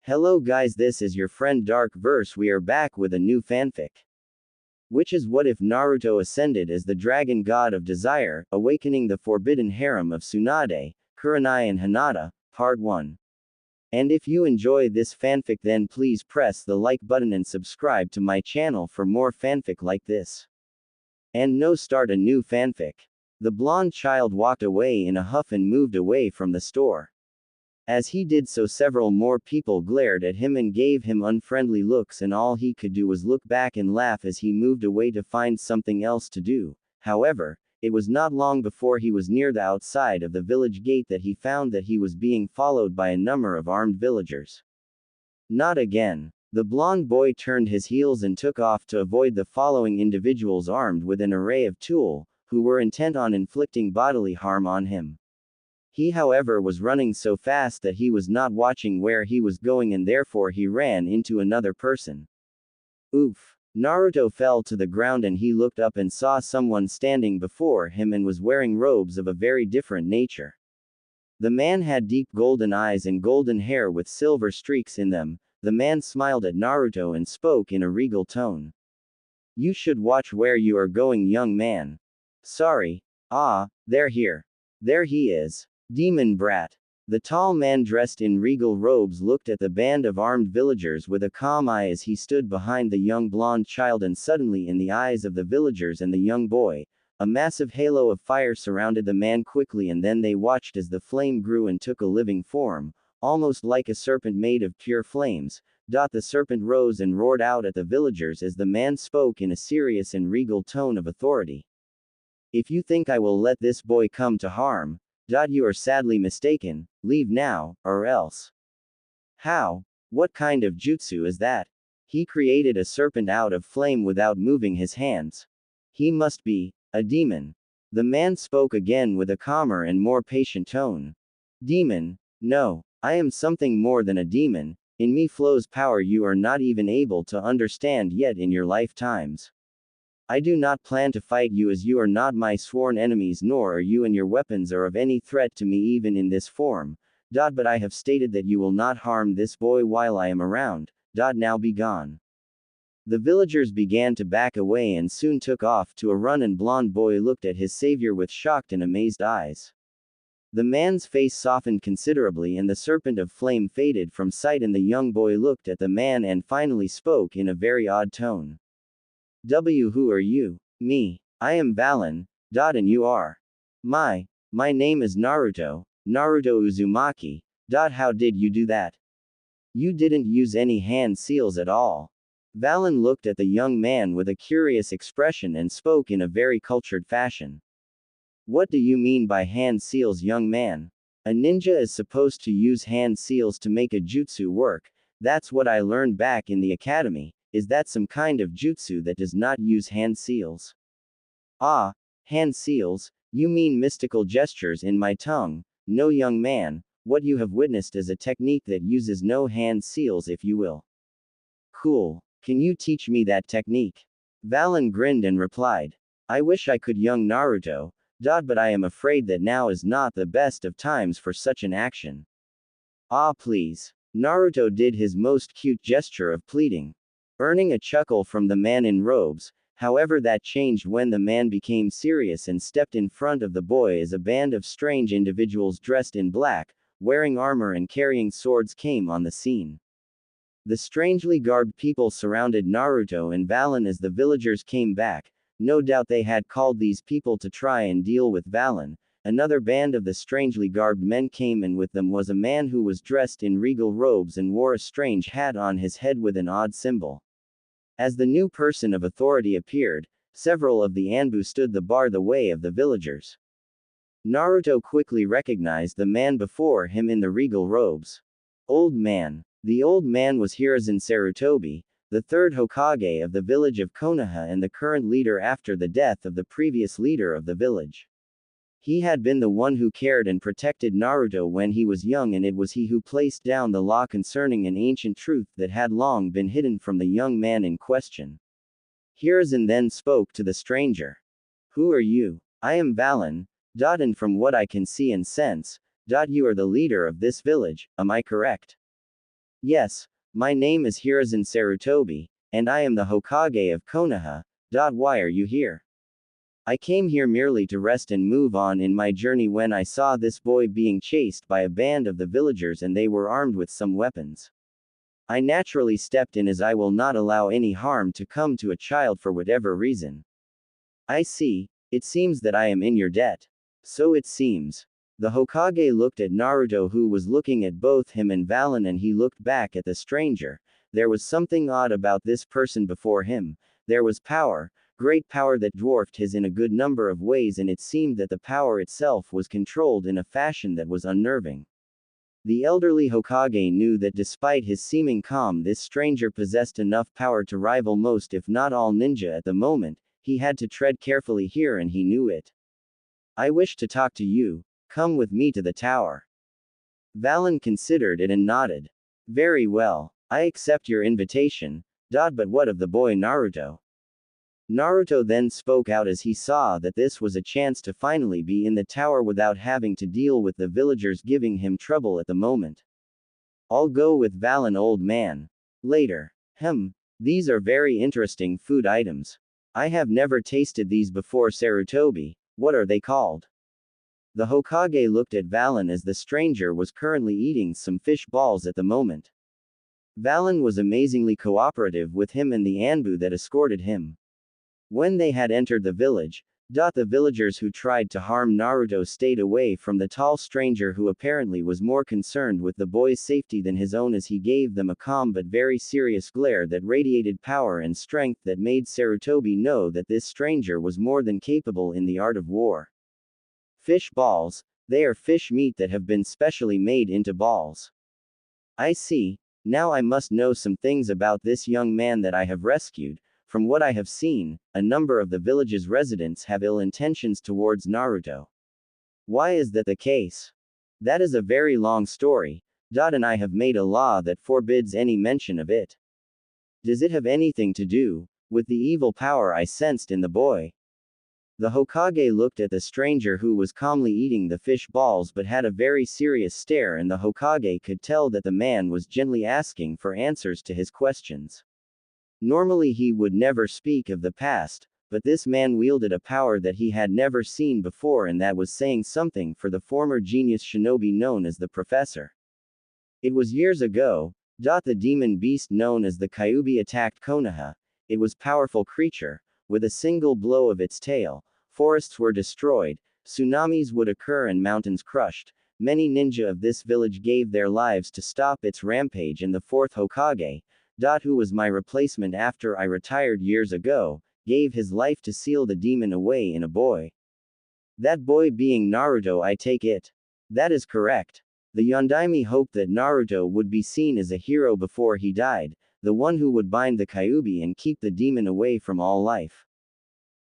Hello guys, this is your friend Dark Verse. We are back with a new fanfic. Which is what if Naruto ascended as the dragon god of desire, awakening the forbidden harem of Tsunade, Kurenai and Hinata, Part 1. And if you enjoy this fanfic then please press the like button and subscribe to my channel for more fanfic like this. And no start a new fanfic. The blonde child walked away in a huff and moved away from the store. As he did so several more people glared at him and gave him unfriendly looks and all he could do was look back and laugh as he moved away to find something else to do. However, it was not long before he was near the outside of the village gate that he found that he was being followed by a number of armed villagers. Not again. The blonde boy turned his heels and took off to avoid the following individuals armed with an array of tools, who were intent on inflicting bodily harm on him. He however was running so fast that he was not watching where he was going and therefore he ran into another person. Oof. Naruto fell to the ground and he looked up and saw someone standing before him and was wearing robes of a very different nature. The man had deep golden eyes and golden hair with silver streaks in them. The man smiled at Naruto and spoke in a regal tone. You should watch where you are going, young man. Sorry. Ah, they're here. There he is. Demon brat. The tall man dressed in regal robes looked at the band of armed villagers with a calm eye as he stood behind the young blonde child, and suddenly in the eyes of the villagers and the young boy, a massive halo of fire surrounded the man quickly, and then they watched as the flame grew and took a living form, almost like a serpent made of pure flames. The serpent rose and roared out at the villagers as the man spoke in a serious and regal tone of authority. If you think I will let this boy come to harm, you are sadly mistaken. Leave now, or else. How? What kind of jutsu is that? He created a serpent out of flame without moving his hands. He must be a demon. The man spoke again with a calmer and more patient tone. Demon? No, I am something more than a demon. In me flows power you are not even able to understand yet in your lifetimes. I do not plan to fight you as you are not my sworn enemies, nor are you and your weapons are of any threat to me even in this form. But I have stated that you will not harm this boy while I am around. Now be gone. The villagers began to back away and soon took off to a run, and blonde boy looked at his savior with shocked and amazed eyes. The man's face softened considerably and the serpent of flame faded from sight, and the young boy looked at the man and finally spoke in a very odd tone. Who are you? Me. I am Valen. And you are? My name is Naruto, Naruto Uzumaki. How did you do that? You didn't use any hand seals at all. Valen looked at the young man with a curious expression and spoke in a very cultured fashion. What do you mean by hand seals, young man? A ninja is supposed to use hand seals to make a jutsu work. That's what I learned back in the academy. Is that some kind of jutsu that does not use hand seals? Ah, hand seals? You mean mystical gestures in my tongue? No, young man, what you have witnessed is a technique that uses no hand seals, if you will. Cool. Can you teach me that technique? Valen grinned and replied. I wish I could, young Naruto. But I am afraid that now is not the best of times for such an action. Ah, please. Naruto did his most cute gesture of pleading, earning a chuckle from the man in robes. However, that changed when the man became serious and stepped in front of the boy as a band of strange individuals dressed in black, wearing armor and carrying swords came on the scene. The strangely garbed people surrounded Naruto and Valen as the villagers came back. No doubt they had called these people to try and deal with Valen. Another band of the strangely garbed men came, and with them was a man who was dressed in regal robes and wore a strange hat on his head with an odd symbol. As the new person of authority appeared, several of the Anbu stood to bar the way of the villagers. Naruto quickly recognized the man before him in the regal robes. Old man. The old man was Hiruzen Sarutobi, the third Hokage of the village of Konoha and the current leader after the death of the previous leader of the village. He had been the one who cared and protected Naruto when he was young, and it was he who placed down the law concerning an ancient truth that had long been hidden from the young man in question. Hiruzen then spoke to the stranger. Who are you? I am Valen. And from what I can see and sense, you are the leader of this village, am I correct? Yes, my name is Hiruzen Sarutobi, and I am the Hokage of Konoha. Why are you here? I came here merely to rest and move on in my journey when I saw this boy being chased by a band of the villagers and they were armed with some weapons. I naturally stepped in as I will not allow any harm to come to a child for whatever reason. I see, it seems that I am in your debt. So it seems. The Hokage looked at Naruto who was looking at both him and Valen and he looked back at the stranger. There was something odd about this person before him. There was power, great power that dwarfed his in a good number of ways and it seemed that the power itself was controlled in a fashion that was unnerving. The elderly Hokage knew that despite his seeming calm this stranger possessed enough power to rival most if not all ninja at the moment. He had to tread carefully here and he knew it. I wish to talk to you. Come with me to the tower. Valen considered it and nodded. Very well. I accept your invitation. But what of the boy Naruto? Naruto then spoke out as he saw that this was a chance to finally be in the tower without having to deal with the villagers giving him trouble at the moment. I'll go with Valen, old man. Later. These are very interesting food items. I have never tasted these before. Sarutobi, what are they called? The Hokage looked at Valen as the stranger was currently eating some fish balls at the moment. Valen was amazingly cooperative with him and the Anbu that escorted him. When they had entered the village, the villagers who tried to harm Naruto stayed away from the tall stranger who apparently was more concerned with the boy's safety than his own as he gave them a calm but very serious glare that radiated power and strength that made Sarutobi know that this stranger was more than capable in the art of war. Fish balls, they are fish meat that have been specially made into balls. I see, now I must know some things about this young man that I have rescued. From what I have seen, a number of the village's residents have ill intentions towards Naruto. Why is that the case? That is a very long story, and I have made a law that forbids any mention of it. Does it have anything to do with the evil power I sensed in the boy? The Hokage looked at the stranger who was calmly eating the fish balls but had a very serious stare and the Hokage could tell that the man was gently asking for answers to his questions. Normally he would never speak of the past, but this man wielded a power that he had never seen before and that was saying something for the former genius shinobi known as the Professor. It was years ago, the demon beast known as the Kyuubi attacked Konoha. It was a powerful creature. With a single blow of its tail, forests were destroyed, tsunamis would occur and mountains crushed. Many ninja of this village gave their lives to stop its rampage and the fourth Hokage, who was my replacement after I retired years ago, gave his life to seal the demon away in a boy. That boy being Naruto, I take it. That is correct. The Yondaime hoped that Naruto would be seen as a hero before he died, the one who would bind the Kyuubi and keep the demon away from all life.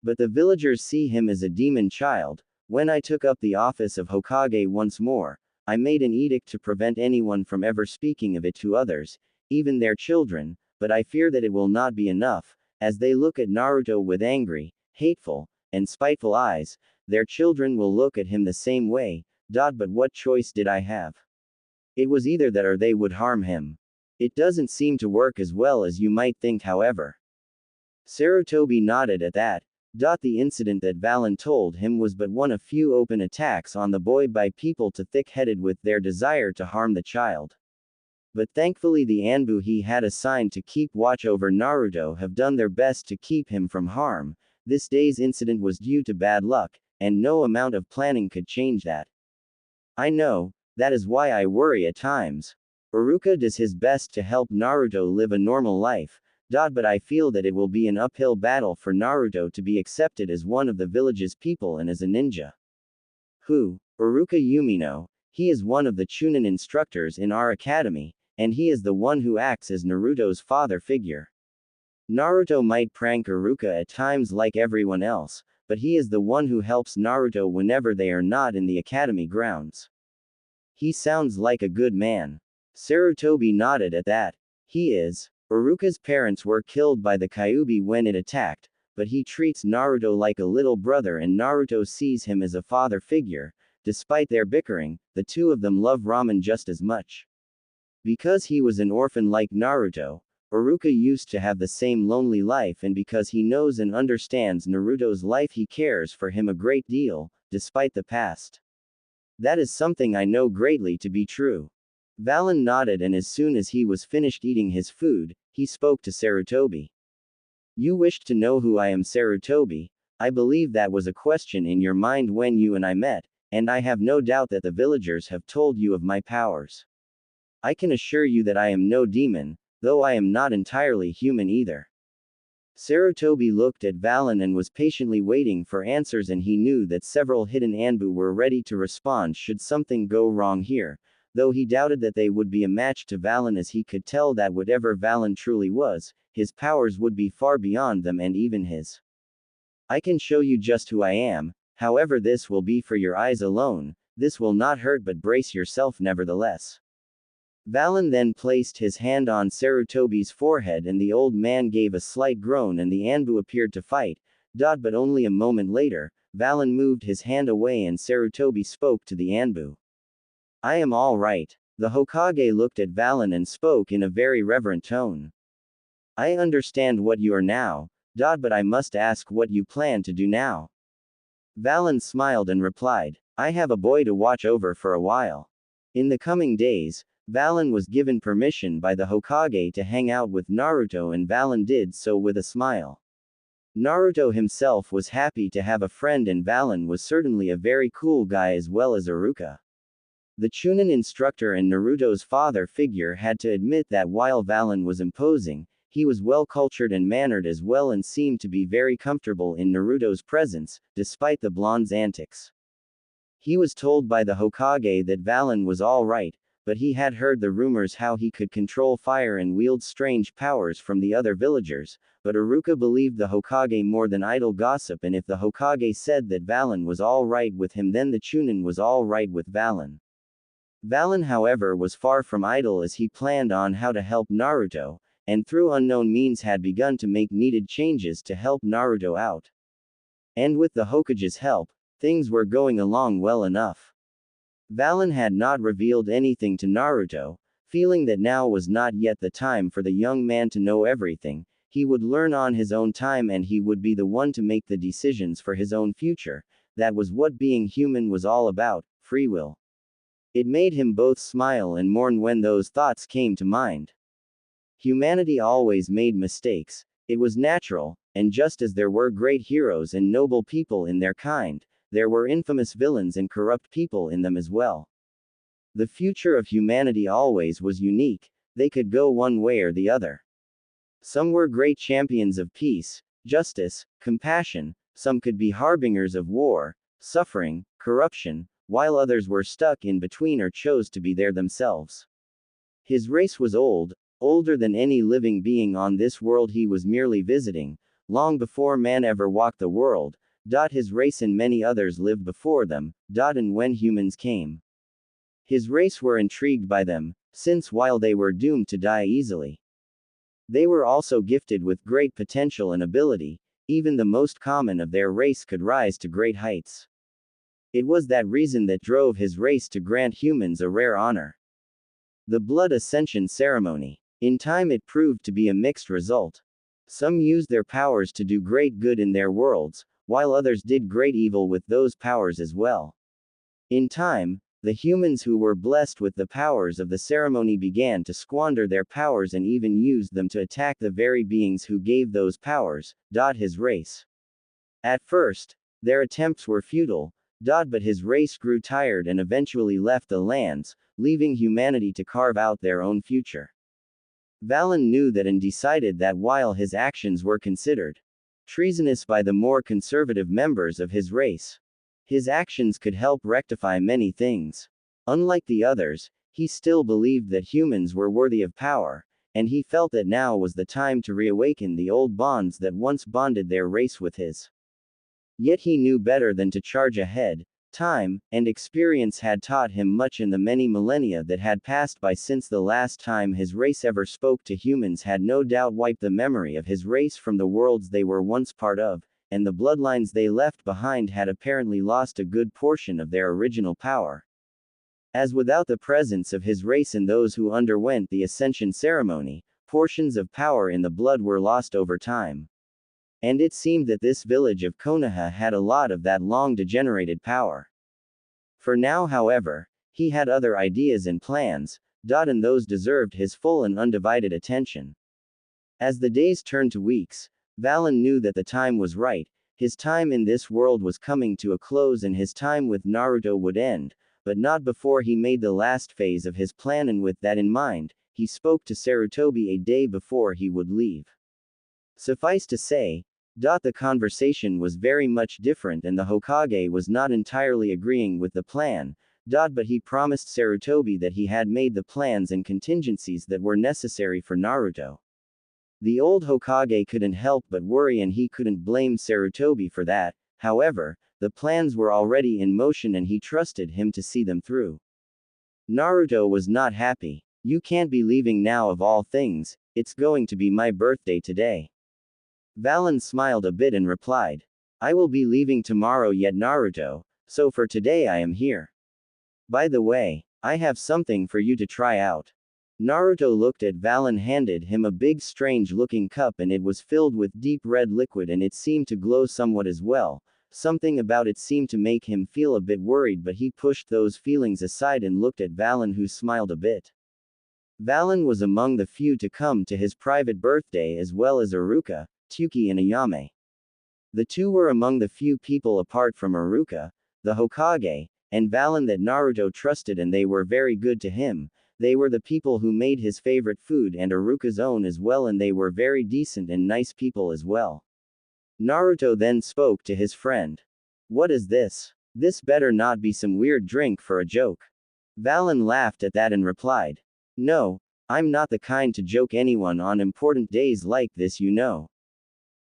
But the villagers see him as a demon child. When I took up the office of Hokage once more, I made an edict to prevent anyone from ever speaking of it to others, even their children, but I fear that it will not be enough, as they look at Naruto with angry, hateful, and spiteful eyes, their children will look at him the same way. But what choice did I have? It was either that or they would harm him. It doesn't seem to work as well as you might think, however. Sarutobi nodded at that. The incident that Valen told him was but one of few open attacks on the boy by people too thick-headed with their desire to harm the child. But thankfully the Anbu he had assigned to keep watch over Naruto have done their best to keep him from harm. This day's incident was due to bad luck, and no amount of planning could change that. I know, that is why I worry at times. Iruka does his best to help Naruto live a normal life, but I feel that it will be an uphill battle for Naruto to be accepted as one of the village's people and as a ninja. Who? Iruka Umino. He is one of the Chunin instructors in our academy, and he is the one who acts as Naruto's father figure. Naruto might prank Iruka at times like everyone else, but he is the one who helps Naruto whenever they are not in the academy grounds. He sounds like a good man. Sarutobi nodded at that. He is. Iruka's parents were killed by the Kyuubi when it attacked, but he treats Naruto like a little brother and Naruto sees him as a father figure. Despite their bickering, the two of them love ramen just as much. Because he was an orphan like Naruto, Iruka used to have the same lonely life, and because he knows and understands Naruto's life, he cares for him a great deal, despite the past. That is something I know greatly to be true. Valen nodded, and as soon as he was finished eating his food, he spoke to Sarutobi. You wished to know who I am, Sarutobi. I believe that was a question in your mind when you and I met, and I have no doubt that the villagers have told you of my powers. I can assure you that I am no demon, though I am not entirely human either. Sarutobi looked at Valen and was patiently waiting for answers, and he knew that several hidden Anbu were ready to respond should something go wrong here, though he doubted that they would be a match to Valen, as he could tell that whatever Valen truly was, his powers would be far beyond them and even his. I can show you just who I am, however this will be for your eyes alone, this will not hurt, but brace yourself nevertheless. Valen then placed his hand on Sarutobi's forehead, and the old man gave a slight groan and the Anbu appeared to fight, but only a moment later, Valen moved his hand away and Sarutobi spoke to the Anbu. I am all right. The Hokage looked at Valen and spoke in a very reverent tone. I understand what you are now, but I must ask what you plan to do now. Valen smiled and replied, I have a boy to watch over for a while. In the coming days, Valen was given permission by the Hokage to hang out with Naruto, and Valen did so with a smile. Naruto himself was happy to have a friend, and Valen was certainly a very cool guy as well as Iruka. The Chunin instructor and Naruto's father figure had to admit that while Valen was imposing, he was well cultured and mannered as well, and seemed to be very comfortable in Naruto's presence, despite the blonde's antics. He was told by the Hokage that Valen was all right, but he had heard the rumors how he could control fire and wield strange powers from the other villagers, but Iruka believed the Hokage more than idle gossip, and if the Hokage said that Valen was all right with him, then the Chunin was all right with Valen. Valen, however, was far from idle, as he planned on how to help Naruto, and through unknown means had begun to make needed changes to help Naruto out. And with the Hokage's help, things were going along well enough. Valen had not revealed anything to Naruto, feeling that now was not yet the time for the young man to know everything. He would learn on his own time, and he would be the one to make the decisions for his own future. That was what being human was all about, free will. It made him both smile and mourn when those thoughts came to mind. Humanity always made mistakes, it was natural, and just as there were great heroes and noble people in their kind, there were infamous villains and corrupt people in them as well. The future of humanity always was unique, they could go one way or the other. Some were great champions of peace, justice, compassion, some could be harbingers of war, suffering, corruption, while others were stuck in between or chose to be there themselves. His race was old, older than any living being on this world he was merely visiting, long before man ever walked the world. His race and many others lived before them, and when humans came, his race were intrigued by them, since while they were doomed to die easily, they were also gifted with great potential and ability. Even the most common of their race could rise to great heights. It was that reason that drove his race to grant humans a rare honor: the Blood Ascension Ceremony. In time it proved to be a mixed result. Some used their powers to do great good in their worlds, while others did great evil with those powers as well. In time, the humans who were blessed with the powers of the ceremony began to squander their powers and even used them to attack the very beings who gave those powers. His race. At first, their attempts were futile, but his race grew tired and eventually left the lands, leaving humanity to carve out their own future. Valen knew that and decided that while his actions were considered treasonous by the more conservative members of his race, his actions could help rectify many things. Unlike the others, he still believed that humans were worthy of power, and he felt that now was the time to reawaken the old bonds that once bonded their race with his. Yet he knew better than to charge ahead. Time and experience had taught him much in the many millennia that had passed by since the last time his race ever spoke to humans had no doubt wiped the memory of his race from the worlds they were once part of, and the bloodlines they left behind had apparently lost a good portion of their original power. As without the presence of his race and those who underwent the ascension ceremony, portions of power in the blood were lost over time. And it seemed that this village of Konoha had a lot of that long degenerated power. For now, however, he had other ideas and plans, and those deserved his full and undivided attention. As the days turned to weeks, Valen knew that the time was right. His time in this world was coming to a close and his time with Naruto would end, but not before he made the last phase of his plan, and with that in mind, he spoke to Sarutobi a day before he would leave. Suffice to say, the conversation was very much different and the Hokage was not entirely agreeing with the plan, but he promised Sarutobi that he had made the plans and contingencies that were necessary for Naruto. The old Hokage couldn't help but worry and he couldn't blame Sarutobi for that. However, the plans were already in motion and he trusted him to see them through. Naruto was not happy. You can't be leaving now of all things, it's going to be my birthday today. Valen smiled a bit and replied, I will be leaving tomorrow yet Naruto, so for today I am here. By the way, I have something for you to try out. Naruto looked at Valen, handed him a big strange-looking cup and it was filled with deep red liquid and it seemed to glow somewhat as well. Something about it seemed to make him feel a bit worried, but he pushed those feelings aside and looked at Valen, who smiled a bit. Valen was among the few to come to his private birthday, as well as Iruka, Tsuki and Ayame. The two were among the few people apart from Iruka, the Hokage, and Valen that Naruto trusted, and they were very good to him. They were the people who made his favorite food and Iruka's own as well, and they were very decent and nice people as well. Naruto then spoke to his friend. What is this? This better not be some weird drink for a joke. Valen laughed at that and replied, No, I'm not the kind to joke anyone on important days like this, you know.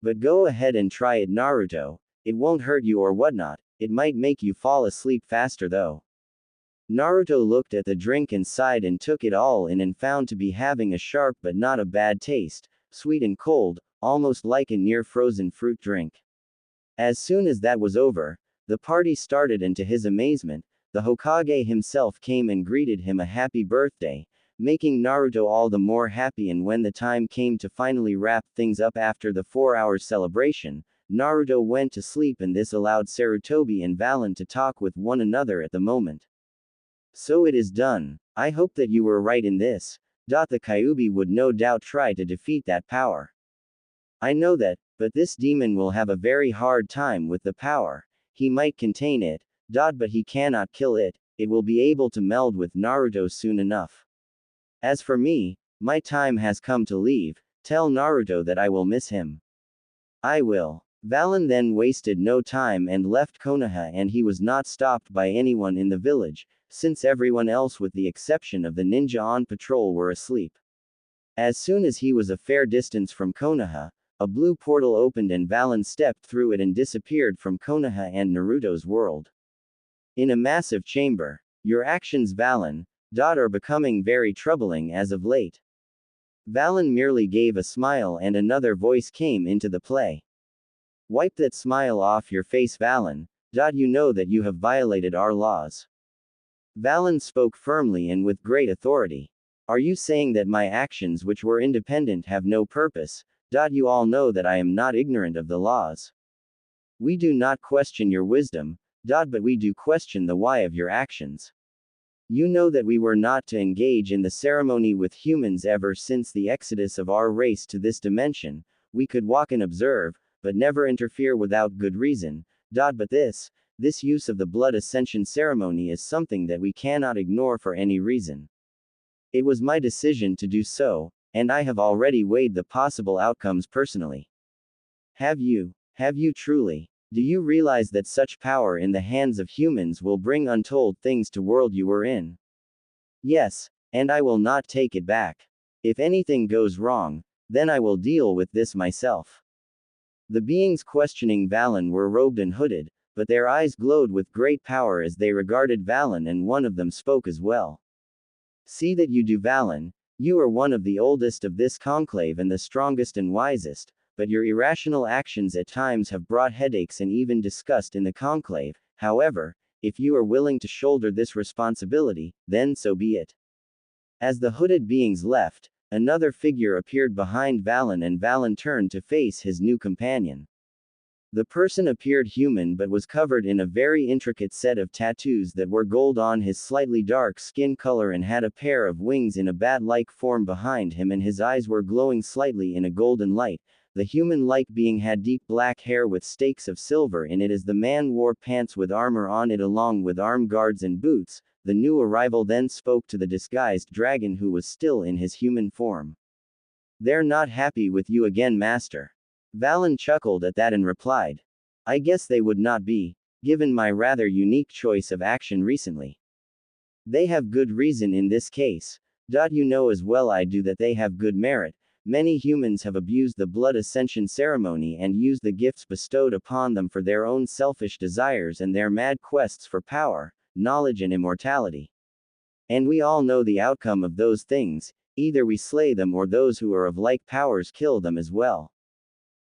But go ahead and try it, Naruto. It won't hurt you or whatnot, it might make you fall asleep faster though. Naruto looked at the drink and sighed and took it all in and found to be having a sharp but not a bad taste, sweet and cold, almost like a near-frozen fruit drink. As soon as that was over, the party started, and to his amazement, the Hokage himself came and greeted him a happy birthday, making Naruto all the more happy. And when the time came to finally wrap things up after the 4 hour celebration, Naruto went to sleep, and this allowed Sarutobi and Valen to talk with one another at the moment. So it is done. I hope that you were right in this. The Kyuubi would no doubt try to defeat that power. I know that, but this demon will have a very hard time with the power. He might contain it, but he cannot kill it. It will be able to meld with Naruto soon enough. As for me, my time has come to leave. Tell Naruto that I will miss him. I will. Valen then wasted no time and left Konoha, and he was not stopped by anyone in the village, since everyone else with the exception of the ninja on patrol were asleep. As soon as he was a fair distance from Konoha, a blue portal opened and Valen stepped through it and disappeared from Konoha and Naruto's world. In a massive chamber. Your actions, Valen, are becoming very troubling as of late. Valen merely gave a smile and another voice came into the play. Wipe that smile off your face, Valen. You know that you have violated our laws. Valen spoke firmly and with great authority. Are you saying that my actions, which were independent, have no purpose? You all know that I am not ignorant of the laws. We do not question your wisdom, but we do question the why of your actions. You know that we were not to engage in the ceremony with humans ever since the exodus of our race to this dimension. We could walk and observe, but never interfere without good reason. But this use of the blood ascension ceremony is something that we cannot ignore for any reason. It was my decision to do so, and I have already weighed the possible outcomes personally. Have you truly? Do you realize that such power in the hands of humans will bring untold things to world you were in? Yes, and I will not take it back. If anything goes wrong, then I will deal with this myself. The beings questioning Valen were robed and hooded, but their eyes glowed with great power as they regarded Valen, and one of them spoke as well. See that you do, Valen. You are one of the oldest of this conclave and the strongest and wisest, but your irrational actions at times have brought headaches and even disgust in the conclave. However, if you are willing to shoulder this responsibility, then so be it. As the hooded beings left, another figure appeared behind Valen and Valen turned to face his new companion. The person appeared human but was covered in a very intricate set of tattoos that were gold on his slightly dark skin color and had a pair of wings in a bat-like form behind him, and his eyes were glowing slightly in a golden light. The human-like being had deep black hair with stakes of silver in it as the man wore pants with armor on it along with arm guards and boots. The new arrival then spoke to the disguised dragon who was still in his human form. "They're not happy with you again, master." Valen chuckled at that and replied, "I guess they would not be, given my rather unique choice of action recently. They have good reason in this case. You know as well I do that they have good merit. Many humans have abused the blood ascension ceremony and used the gifts bestowed upon them for their own selfish desires and their mad quests for power, knowledge and immortality. And we all know the outcome of those things, either we slay them or those who are of like powers kill them as well.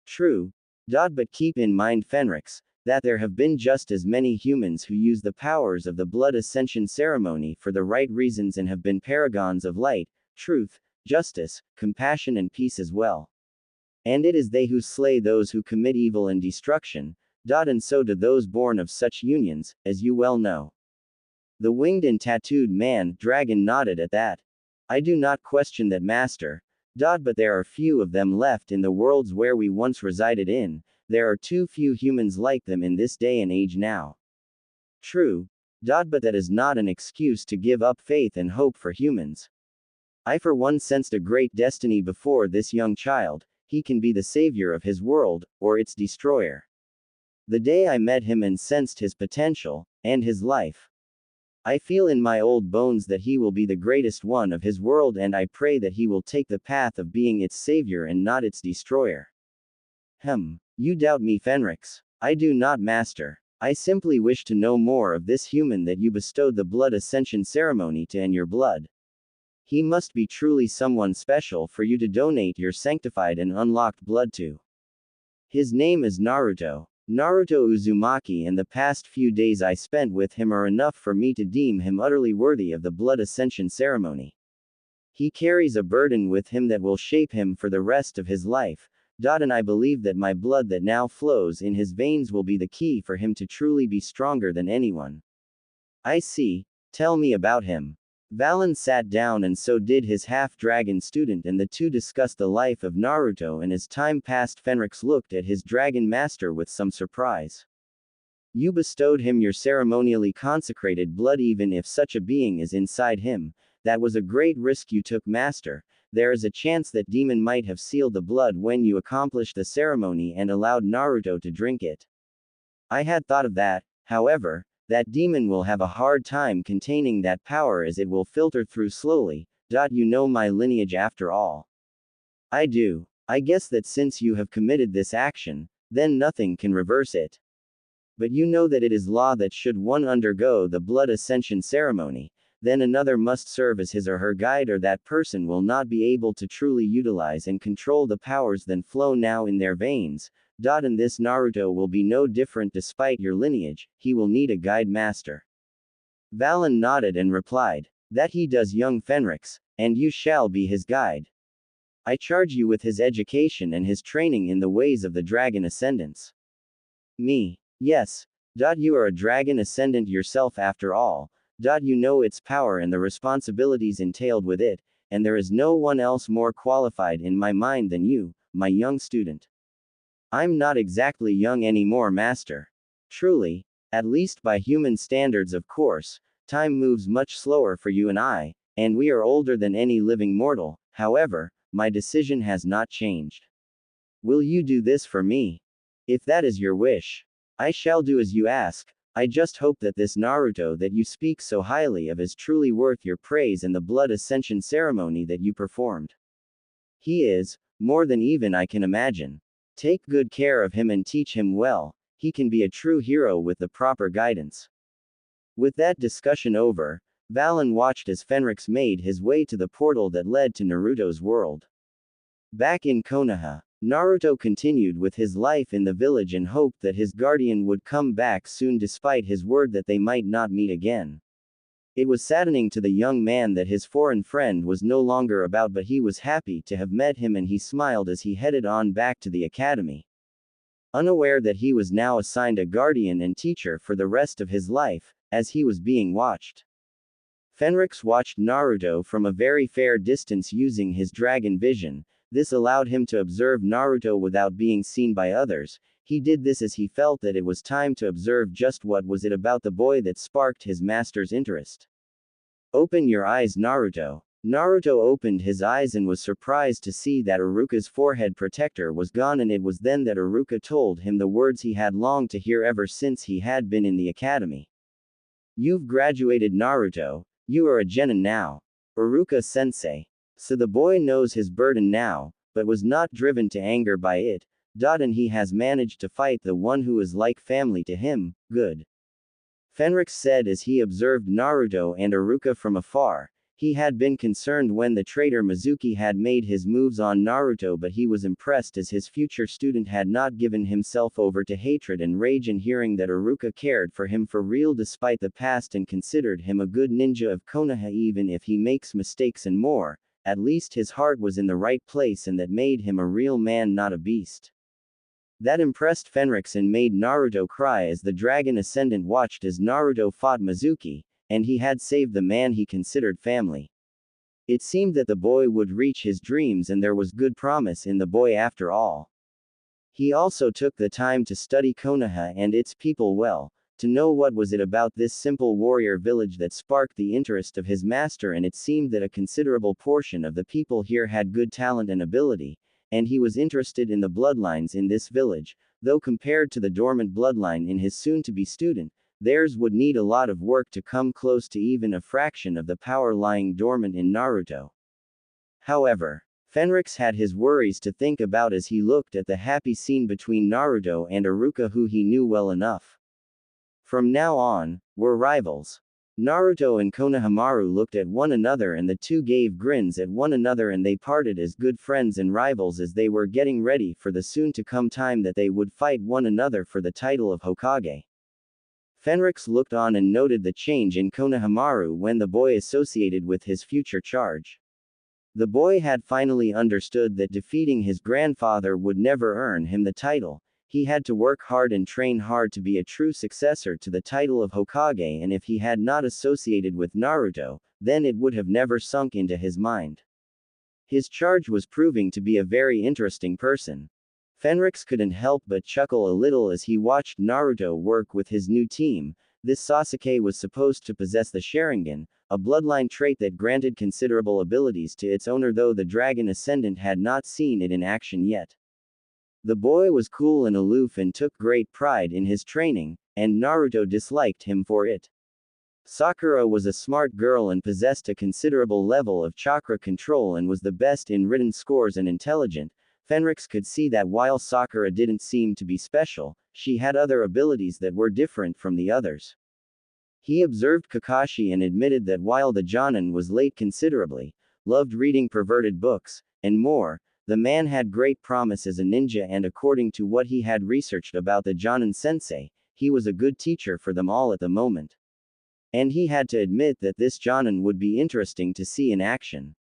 True. But keep in mind, Fenrix, that there have been just as many humans who use the powers of the blood ascension ceremony for the right reasons and have been paragons of light, truth, justice, compassion and peace as well. And it is they who slay those who commit evil and destruction, and so do those born of such unions, as you well know." The winged and tattooed man, dragon, nodded at that. "I do not question that, master. But there are few of them left in the worlds where we once resided in. There are too few humans like them in this day and age now." "True. But that is not an excuse to give up faith and hope for humans. I for one sensed a great destiny before this young child. He can be the savior of his world, or its destroyer. The day I met him and sensed his potential, and his life. I feel in my old bones that he will be the greatest one of his world, and I pray that he will take the path of being its savior and not its destroyer." You doubt me, Fenrix. "I do not, master. I simply wish to know more of this human that you bestowed the blood ascension ceremony to in your blood. He must be truly someone special for you to donate your sanctified and unlocked blood to. His name is Naruto. Naruto Uzumaki, and the past few days I spent with him are enough for me to deem him utterly worthy of the blood ascension ceremony. He carries a burden with him that will shape him for the rest of his life, and I believe that my blood that now flows in his veins will be the key for him to truly be stronger than anyone." "I see. Tell me about him." Valen sat down and so did his half-dragon student, and the two discussed the life of Naruto, and as time passed Fenrix looked at his dragon master with some surprise. "You bestowed him your ceremonially consecrated blood even if such a being is inside him. That was a great risk you took, master. There is a chance that demon might have sealed the blood when you accomplished the ceremony and allowed Naruto to drink it." "I had thought of that. However, that demon will have a hard time containing that power as it will filter through slowly. You know my lineage after all." "I do. I guess that since you have committed this action, then nothing can reverse it. But you know that it is law that should one undergo the blood ascension ceremony, then another must serve as his or her guide, or that person will not be able to truly utilize and control the powers that flow now in their veins. And this Naruto will be no different despite your lineage. He will need a guide, master." Valen nodded and replied, "That he does, young Fenrix, and you shall be his guide. I charge you with his education and his training in the ways of the dragon ascendants." "Me? Yes. You are a dragon ascendant yourself after all. You know its power and the responsibilities entailed with it, and there is no one else more qualified in my mind than you, my young student." "I'm not exactly young anymore, master. Truly, at least by human standards, of course. Time moves much slower for you and I, and we are older than any living mortal. However, my decision has not changed. Will you do this for me? If that is your wish, I shall do as you ask. I just hope that this Naruto that you speak so highly of is truly worth your praise and the blood ascension ceremony that you performed. He is, more than even I can imagine. Take good care of him and teach him well. He can be a true hero with the proper guidance." With that discussion over, Valen watched as Fenrix made his way to the portal that led to Naruto's world. Back in Konoha, Naruto continued with his life in the village and hoped that his guardian would come back soon despite his word that they might not meet again. It was saddening to the young man that his foreign friend was no longer about, but he was happy to have met him and he smiled as he headed on back to the academy. Unaware that he was now assigned a guardian and teacher for the rest of his life, as he was being watched. Fenrix watched Naruto from a very fair distance using his dragon vision. This allowed him to observe Naruto without being seen by others. He did this as he felt that it was time to observe just what was it about the boy that sparked his master's interest. Open your eyes, Naruto. Naruto opened his eyes and was surprised to see that Iruka's forehead protector was gone, and it was then that Iruka told him the words he had longed to hear ever since he had been in the academy. You've graduated, Naruto. You are a genin now. Iruka-sensei. So the boy knows his burden now, but was not driven to anger by it. And he has managed to fight the one who is like family to him. Good. Fenrix said as he observed Naruto and Iruka from afar. He had been concerned when the traitor Mizuki had made his moves on Naruto, but he was impressed as his future student had not given himself over to hatred and rage, and hearing that Iruka cared for him for real despite the past and considered him a good ninja of Konoha even if he makes mistakes and more, at least his heart was in the right place and that made him a real man, not a beast. That impressed Fenrix and made Naruto cry as the Dragon Ascendant watched as Naruto fought Mizuki, and he had saved the man he considered family. It seemed that the boy would reach his dreams and there was good promise in the boy after all. He also took the time to study Konoha and its people well, to know what was it about this simple warrior village that sparked the interest of his master, and it seemed that a considerable portion of the people here had good talent and ability, and he was interested in the bloodlines in this village, though compared to the dormant bloodline in his soon-to-be student, theirs would need a lot of work to come close to even a fraction of the power lying dormant in Naruto. However, Fenrix had his worries to think about as he looked at the happy scene between Naruto and Iruka, who he knew well enough. From now on, we're rivals. Naruto and Konohamaru looked at one another and the two gave grins at one another, and they parted as good friends and rivals as they were getting ready for the soon-to-come time that they would fight one another for the title of Hokage. Fenrix looked on and noted the change in Konohamaru when the boy associated with his future charge. The boy had finally understood that defeating his grandfather would never earn him the title. He had to work hard and train hard to be a true successor to the title of Hokage, and if he had not associated with Naruto, then it would have never sunk into his mind. His charge was proving to be a very interesting person. Fenrix couldn't help but chuckle a little as he watched Naruto work with his new team. This Sasuke was supposed to possess the Sharingan, a bloodline trait that granted considerable abilities to its owner, though the Dragon Ascendant had not seen it in action yet. The boy was cool and aloof and took great pride in his training, and Naruto disliked him for it. Sakura was a smart girl and possessed a considerable level of chakra control and was the best in written scores and intelligent. Fenrix could see that while Sakura didn't seem to be special, she had other abilities that were different from the others. He observed Kakashi and admitted that while the Jonin was late considerably, loved reading perverted books, and more, the man had great promise as a ninja, and according to what he had researched about the Jonin sensei, he was a good teacher for them all at the moment. And he had to admit that this Jonin would be interesting to see in action.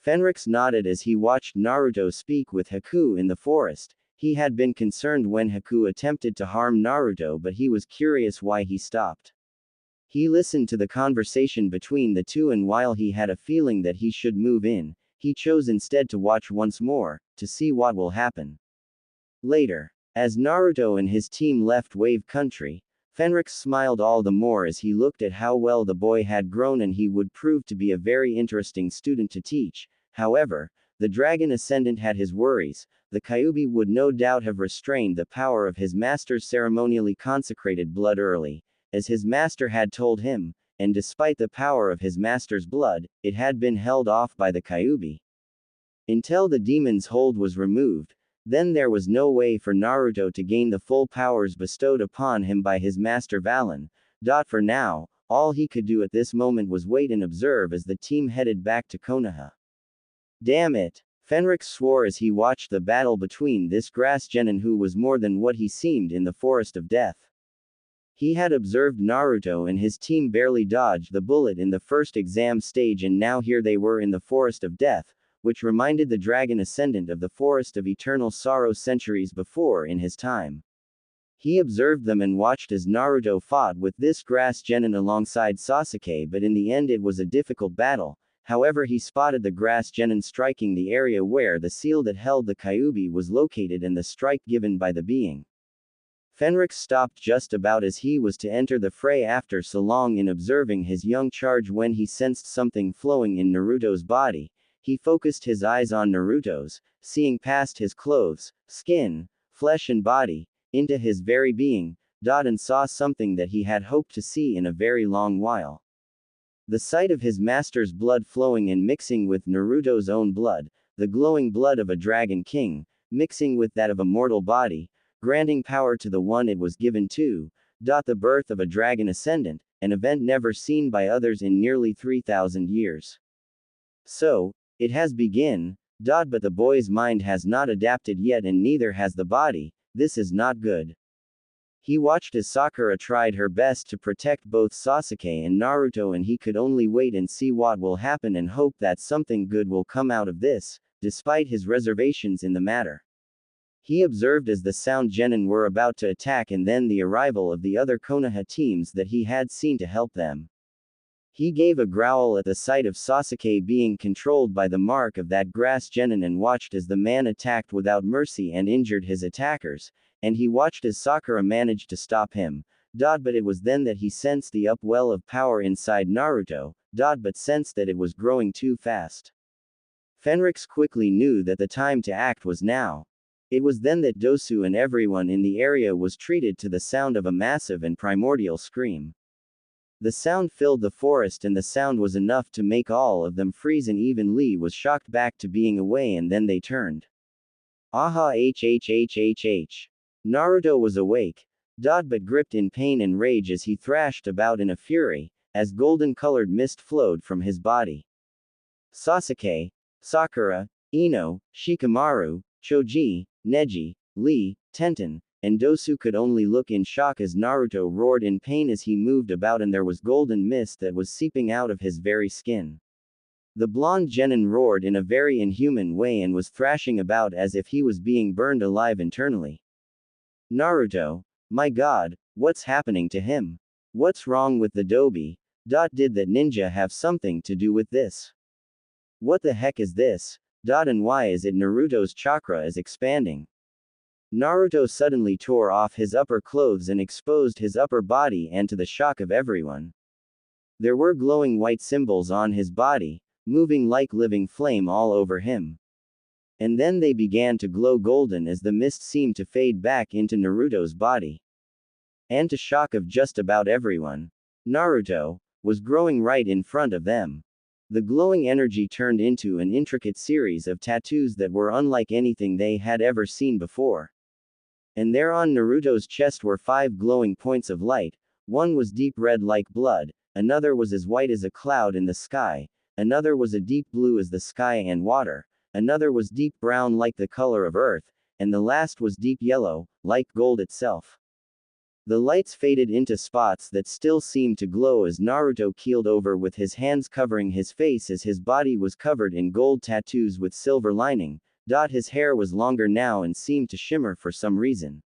Fenrix nodded as he watched Naruto speak with Haku in the forest. He had been concerned when Haku attempted to harm Naruto, but he was curious why he stopped. He listened to the conversation between the two, and while he had a feeling that he should move in, he chose instead to watch once more, to see what will happen. Later, as Naruto and his team left Wave Country, Fenrix smiled all the more as he looked at how well the boy had grown, and he would prove to be a very interesting student to teach. However, the Dragon Ascendant had his worries. The Kyuubi would no doubt have restrained the power of his master's ceremonially consecrated blood early, as his master had told him, and despite the power of his master's blood, it had been held off by the Kyuubi. Until the demon's hold was removed, then there was no way for Naruto to gain the full powers bestowed upon him by his master Valen. For now, all he could do at this moment was wait and observe as the team headed back to Konoha. Damn it! Fenrich swore as he watched the battle between this grass genin who was more than what he seemed in the forest of death. He had observed Naruto and his team barely dodge the bullet in the first exam stage, and now here they were in the forest of death, which reminded the dragon ascendant of the forest of eternal sorrow centuries before in his time. He observed them and watched as Naruto fought with this grass genin alongside Sasuke, but in the end it was a difficult battle. However, he spotted the grass genin striking the area where the seal that held the Kyuubi was located and the strike given by the being. Fenrich stopped just about as he was to enter the fray after so long in observing his young charge. When he sensed something flowing in Naruto's body, he focused his eyes on Naruto's, seeing past his clothes, skin, flesh and body, into his very being, and saw something that he had hoped to see in a very long while. The sight of his master's blood flowing and mixing with Naruto's own blood, the glowing blood of a dragon king, mixing with that of a mortal body, granting power to the one it was given to, the birth of a dragon ascendant, an event never seen by others in nearly 3,000 years. So, it has begun, but the boy's mind has not adapted yet and neither has the body. This is not good. He watched as Sakura tried her best to protect both Sasuke and Naruto, and he could only wait and see what will happen and hope that something good will come out of this, despite his reservations in the matter. He observed as the Sound Genin were about to attack and then the arrival of the other Konoha teams that he had seen to help them. He gave a growl at the sight of Sasuke being controlled by the mark of that grass genin and watched as the man attacked without mercy and injured his attackers, and he watched as Sakura managed to stop him, but it was then that he sensed the upwell of power inside Naruto, but sensed that it was growing too fast. Fenrich quickly knew that the time to act was now. It was then that Dosu and everyone in the area was treated to the sound of a massive and primordial scream. The sound filled the forest and the sound was enough to make all of them freeze, and even Lee was shocked back to being away, and then they turned. Aha hhhhh. Naruto was awake, but gripped in pain and rage as he thrashed about in a fury, as golden-colored mist flowed from his body. Sasuke, Sakura, Ino, Shikamaru, Choji, Neji, Lee, Tenten, and Dosu could only look in shock as Naruto roared in pain as he moved about, and there was golden mist that was seeping out of his very skin. The blonde genin roared in a very inhuman way and was thrashing about as if he was being burned alive internally. Naruto, my god, what's happening to him? What's wrong with the Dobi? Did that ninja have something to do with this? What the heck is this? And why is it Naruto's chakra is expanding? Naruto suddenly tore off his upper clothes and exposed his upper body, and to the shock of everyone, there were glowing white symbols on his body, moving like living flame all over him. And then they began to glow golden as the mist seemed to fade back into Naruto's body. And to shock of just about everyone, Naruto was growing right in front of them. The glowing energy turned into an intricate series of tattoos that were unlike anything they had ever seen before. And there on Naruto's chest were 5 glowing points of light. One was deep red like blood, another was as white as a cloud in the sky, another was a deep blue as the sky and water, another was deep brown like the color of earth, and the last was deep yellow, like gold itself. The lights faded into spots that still seemed to glow as Naruto keeled over with his hands covering his face as his body was covered in gold tattoos with silver lining. His hair was longer now and seemed to shimmer for some reason.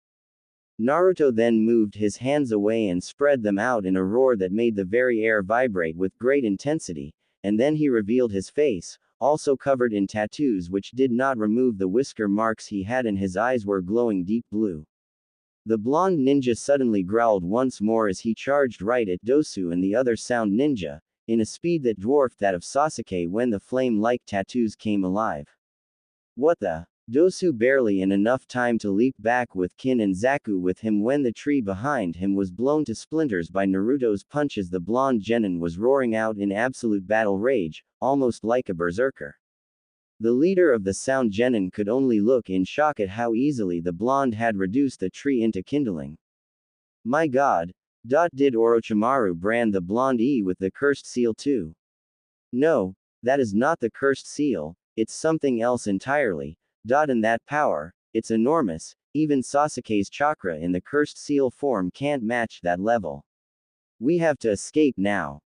Naruto then moved his hands away and spread them out in a roar that made the very air vibrate with great intensity, and then he revealed his face, also covered in tattoos which did not remove the whisker marks he had, and his eyes were glowing deep blue. The blonde ninja suddenly growled once more as he charged right at Dosu and the other sound ninja, in a speed that dwarfed that of Sasuke when the flame-like tattoos came alive. What the? Dosu barely in enough time to leap back with Kin and Zaku with him when the tree behind him was blown to splinters by Naruto's punches. The blonde genin was roaring out in absolute battle rage, almost like a berserker. The leader of the Sound Genin could only look in shock at how easily the blonde had reduced the tree into kindling. My god, did Orochimaru brand the blonde with the cursed seal too? No, that is not the cursed seal, it's something else entirely. And that power, it's enormous, even Sasuke's chakra in the cursed seal form can't match that level. We have to escape now.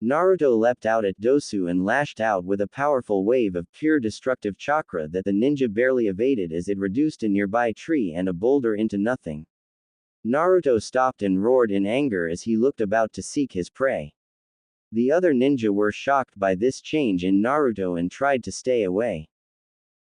Naruto leapt out at Dosu and lashed out with a powerful wave of pure destructive chakra that the ninja barely evaded as it reduced a nearby tree and a boulder into nothing. Naruto stopped and roared in anger as he looked about to seek his prey. The other ninja were shocked by this change in Naruto and tried to stay away.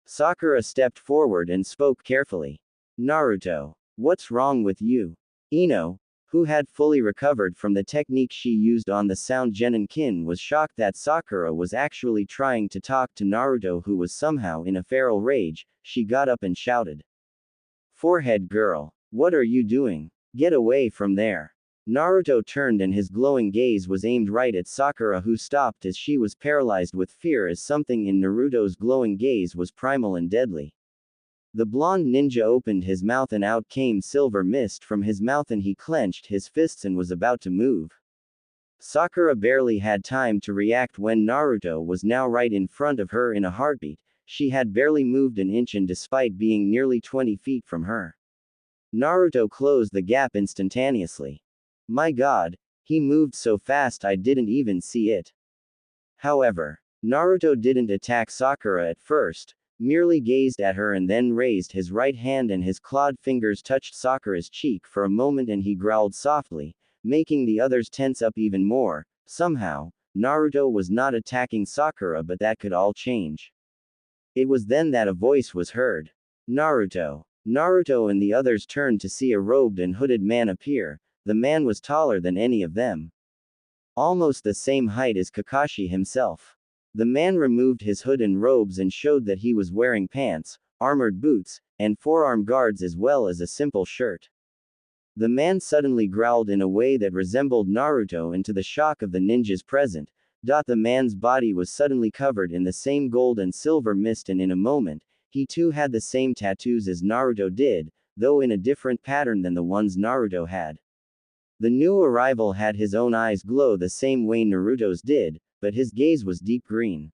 Sakura stepped forward and spoke carefully. Naruto, what's wrong with you? Ino, who had fully recovered from the technique she used on the Sound Genin-kin, was shocked that Sakura was actually trying to talk to Naruto, who was somehow in a feral rage. She got up and shouted. Forehead girl, what are you doing? Get away from there. Naruto turned and his glowing gaze was aimed right at Sakura, who stopped as she was paralyzed with fear as something in Naruto's glowing gaze was primal and deadly. The blonde ninja opened his mouth and out came silver mist from his mouth and he clenched his fists and was about to move. Sakura barely had time to react when Naruto was now right in front of her in a heartbeat. She had barely moved an inch and despite being nearly 20 feet from her, Naruto closed the gap instantaneously. My god, he moved so fast I didn't even see it. However, Naruto didn't attack Sakura at first, merely gazed at her and then raised his right hand and his clawed fingers touched Sakura's cheek for a moment and he growled softly, making the others tense up even more. Somehow, Naruto was not attacking Sakura, but that could all change. It was then that a voice was heard. Naruto. Naruto and the others turned to see a robed and hooded man appear. The man was taller than any of them. Almost the same height as Kakashi himself. The man removed his hood and robes and showed that he was wearing pants, armored boots, and forearm guards as well as a simple shirt. The man suddenly growled in a way that resembled Naruto, and to the shock of the ninjas present, the man's body was suddenly covered in the same gold and silver mist, and in a moment, he too had the same tattoos as Naruto did, though in a different pattern than the ones Naruto had. The new arrival had his own eyes glow the same way Naruto's did, but his gaze was deep green.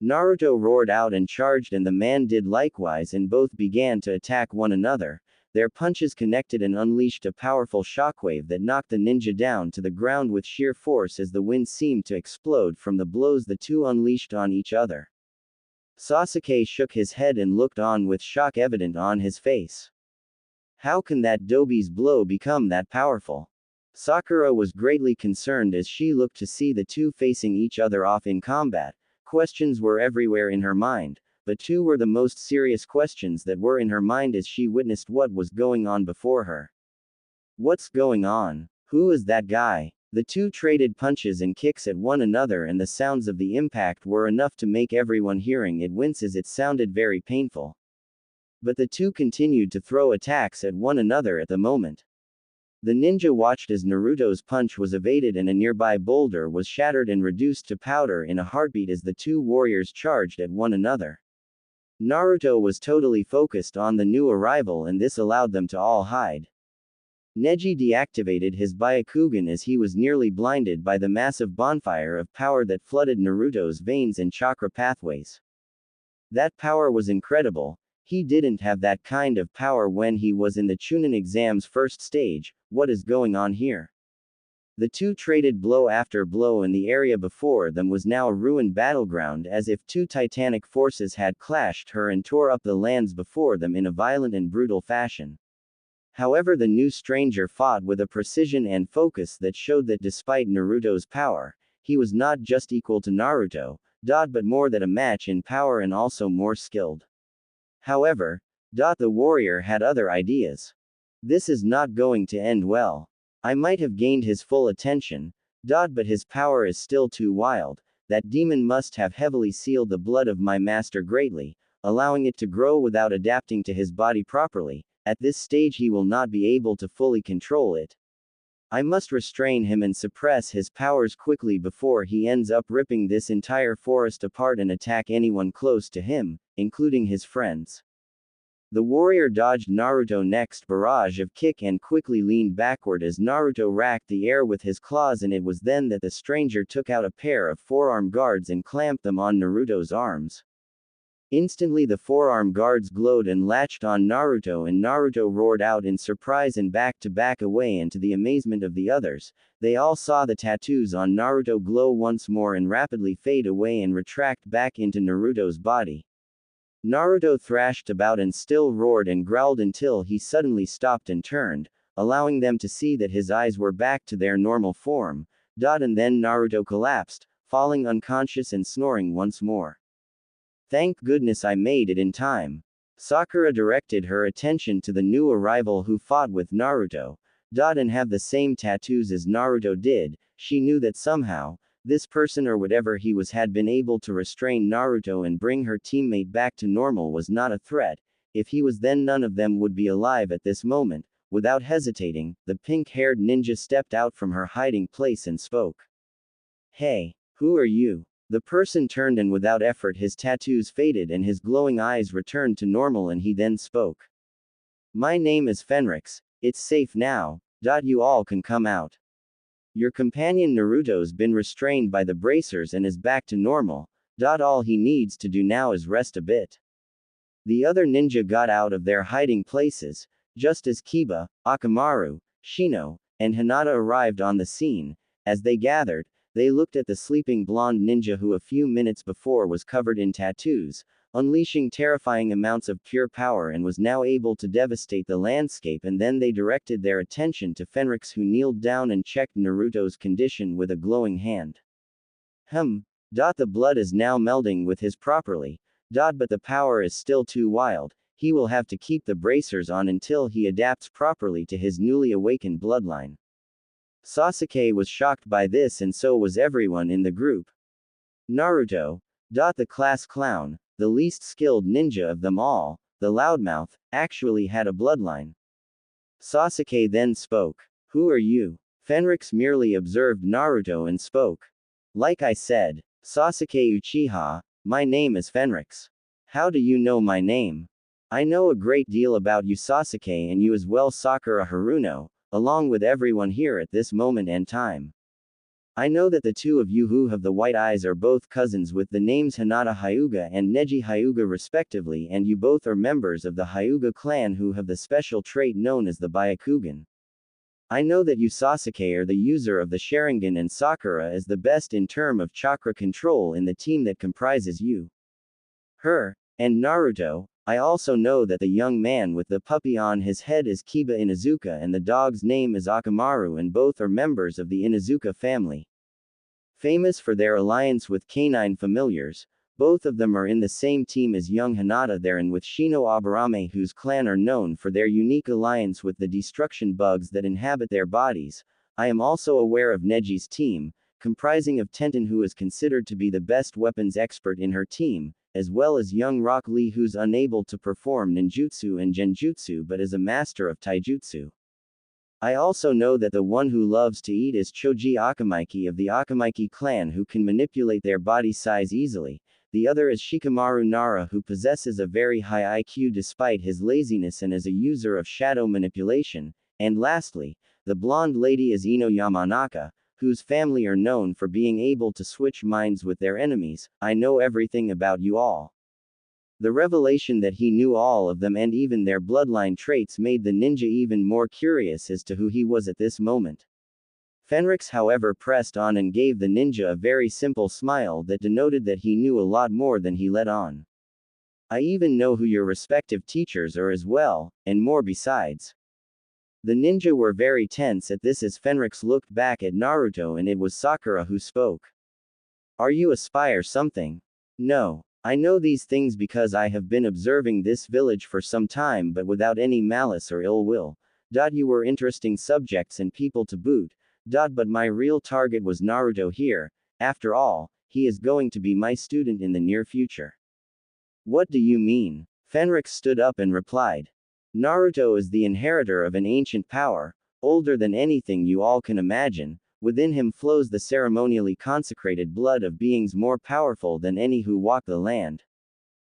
Naruto roared out and charged, and the man did likewise, and both began to attack one another. Their punches connected and unleashed a powerful shockwave that knocked the ninja down to the ground with sheer force as the wind seemed to explode from the blows the two unleashed on each other. Sasuke shook his head and looked on with shock evident on his face. How can that Dobi's blow become that powerful? Sakura was greatly concerned as she looked to see the two facing each other off in combat. Questions were everywhere in her mind, but two were the most serious questions that were in her mind as she witnessed what was going on before her. What's going on? Who is that guy? The two traded punches and kicks at one another, and the sounds of the impact were enough to make everyone hearing it wince as it sounded very painful. But the two continued to throw attacks at one another at the moment. The ninja watched as Naruto's punch was evaded and a nearby boulder was shattered and reduced to powder in a heartbeat as the two warriors charged at one another. Naruto was totally focused on the new arrival, and this allowed them to all hide. Neji deactivated his Byakugan as he was nearly blinded by the massive bonfire of power that flooded Naruto's veins and chakra pathways. That power was incredible. He didn't have that kind of power when he was in the Chunin exam's first stage. What is going on here? The two traded blow after blow, and the area before them was now a ruined battleground, as if two titanic forces had clashed her and tore up the lands before them in a violent and brutal fashion. However, the new stranger fought with a precision and focus that showed that despite Naruto's power, he was not just equal to Naruto, but more than a match in power and also more skilled. However, the warrior had other ideas. This is not going to end well. I might have gained his full attention, but his power is still too wild. That demon must have heavily sealed the blood of my master greatly, allowing it to grow without adapting to his body properly. At this stage he will not be able to fully control it. I must restrain him and suppress his powers quickly before he ends up ripping this entire forest apart and attack anyone close to him, including his friends. The warrior dodged Naruto's next barrage of kick and quickly leaned backward as Naruto racked the air with his claws, and it was then that the stranger took out a pair of forearm guards and clamped them on Naruto's arms. Instantly the forearm guards glowed and latched on Naruto, and Naruto roared out in surprise and back away, and to the amazement of the others, they all saw the tattoos on Naruto glow once more and rapidly fade away and retract back into Naruto's body. Naruto thrashed about and still roared and growled until he suddenly stopped and turned, allowing them to see that his eyes were back to their normal form. And then Naruto collapsed, falling unconscious and snoring once more. Thank goodness I made it in time. Sakura directed her attention to the new arrival who fought with Naruto, and have the same tattoos as Naruto did. She knew that somehow, this person or whatever he was had been able to restrain Naruto and bring her teammate back to normal was not a threat. If he was, then none of them would be alive at this moment. Without hesitating, the pink-haired ninja stepped out from her hiding place and spoke. Hey, who are you? The person turned, and without effort his tattoos faded and his glowing eyes returned to normal, and he then spoke. My name is Fenrix. It's safe now. You all can come out. Your companion Naruto's been restrained by the bracers and is back to normal. All he needs to do now is rest a bit. The other ninja got out of their hiding places, just as Kiba, Akamaru, Shino, and Hinata arrived on the scene. As they gathered, they looked at the sleeping blonde ninja who a few minutes before was covered in tattoos, unleashing terrifying amounts of pure power, and was now able to devastate the landscape, and then they directed their attention to Fenrix, who kneeled down and checked Naruto's condition with a glowing hand. The blood is now melding with his properly, but the power is still too wild. He will have to keep the bracers on until he adapts properly to his newly awakened bloodline. Sasuke was shocked by this, and so was everyone in the group. Naruto, the class clown, the least skilled ninja of them all, the loudmouth, actually had a bloodline. Sasuke then spoke. Who are you? Fenrix merely observed Naruto and spoke. Like I said, Sasuke Uchiha, my name is Fenrix. How do you know my name? I know a great deal about you, Sasuke, and you as well, Sakura Haruno, along with everyone here at this moment and time. I know that the two of you who have the white eyes are both cousins with the names Hinata Hyuga and Neji Hyuga respectively, and you both are members of the Hyuga clan who have the special trait known as the Byakugan. I know that you, Sasuke, are the user of the Sharingan, and Sakura is the best in term of chakra control in the team that comprises you, her, and Naruto. I also know that the young man with the puppy on his head is Kiba Inuzuka, and the dog's name is Akamaru, and both are members of the Inuzuka family. Famous for their alliance with canine familiars, both of them are in the same team as young Hinata there, and with Shino Aburame, whose clan are known for their unique alliance with the destruction bugs that inhabit their bodies. I am also aware of Neji's team, comprising of Tenten, who is considered to be the best weapons expert in her team, as well as young Rock Lee, who's unable to perform ninjutsu and genjutsu but is a master of taijutsu. I also know that the one who loves to eat is Choji Akamaiki of the Akamaiki clan, who can manipulate their body size easily. The other is Shikamaru Nara, who possesses a very high IQ despite his laziness and is a user of shadow manipulation. And lastly, the blonde lady is Ino Yamanaka, whose family are known for being able to switch minds with their enemies. I know everything about you all. The revelation that he knew all of them and even their bloodline traits made the ninja even more curious as to who he was at this moment. Fenrix, however, pressed on and gave the ninja a very simple smile that denoted that he knew a lot more than he let on. I even know who your respective teachers are as well, and more besides. The ninja were very tense at this as Fenrix looked back at Naruto, and it was Sakura who spoke. Are you a spy or something? No. I know these things because I have been observing this village for some time, but without any malice or ill will. You were interesting subjects and people to boot. But my real target was Naruto here. After all, he is going to be my student in the near future. What do you mean? Fenrix stood up and replied. Naruto is the inheritor of an ancient power, older than anything you all can imagine. Within him flows the ceremonially consecrated blood of beings more powerful than any who walk the land.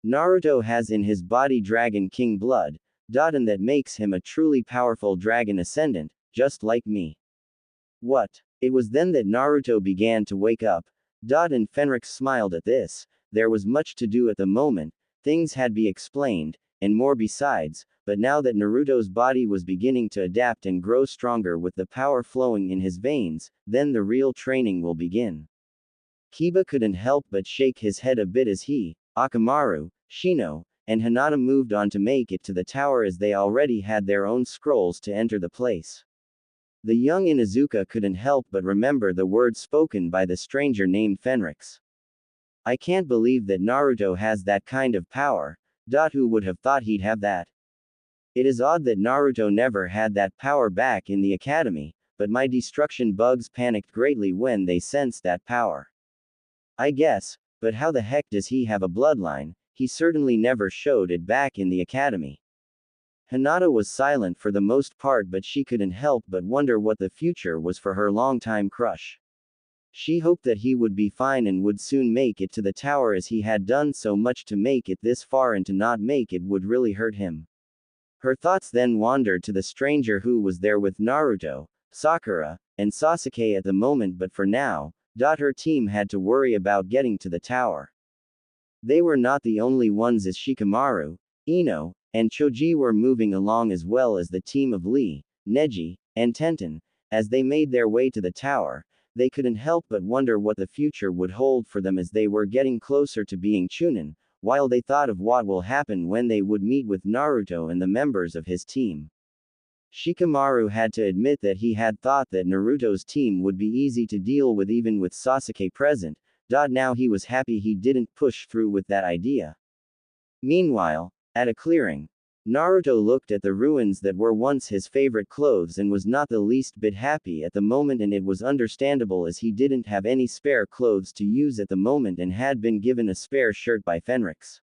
Naruto has in his body Dragon King blood, and that makes him a truly powerful dragon ascendant, just like me. What? It was then that Naruto began to wake up. And Fenrix smiled at this. There was much to do at the moment, things had to be explained, and more besides, but now that Naruto's body was beginning to adapt and grow stronger with the power flowing in his veins, then the real training will begin. Kiba couldn't help but shake his head a bit as he, Akamaru, Shino, and Hinata moved on to make it to the tower as they already had their own scrolls to enter the place. The young Inuzuka couldn't help but remember the words spoken by the stranger named Fenrix. I can't believe that Naruto has that kind of power. Who would have thought he'd have that? It is odd that Naruto never had that power back in the academy, but my destruction bugs panicked greatly when they sensed that power. I guess, but how the heck does he have a bloodline? He certainly never showed it back in the academy. Hinata was silent for the most part, but she couldn't help but wonder what the future was for her longtime crush. She hoped that he would be fine and would soon make it to the tower, as he had done so much to make it this far, and to not make it would really hurt him. Her thoughts then wandered to the stranger who was there with Naruto, Sakura, and Sasuke at the moment, but for now, her team had to worry about getting to the tower. They were not the only ones, as Shikamaru, Ino, and Choji were moving along, as well as the team of Lee, Neji, and Tenten. As they made their way to the tower, they couldn't help but wonder what the future would hold for them as they were getting closer to being Chunin, while they thought of what will happen when they would meet with Naruto and the members of his team. Shikamaru had to admit that he had thought that Naruto's team would be easy to deal with even with Sasuke present. Now he was happy he didn't push through with that idea. Meanwhile, at a clearing, Naruto looked at the ruins that were once his favorite clothes and was not the least bit happy at the moment, and it was understandable as he didn't have any spare clothes to use at the moment and had been given a spare shirt by Fenrix.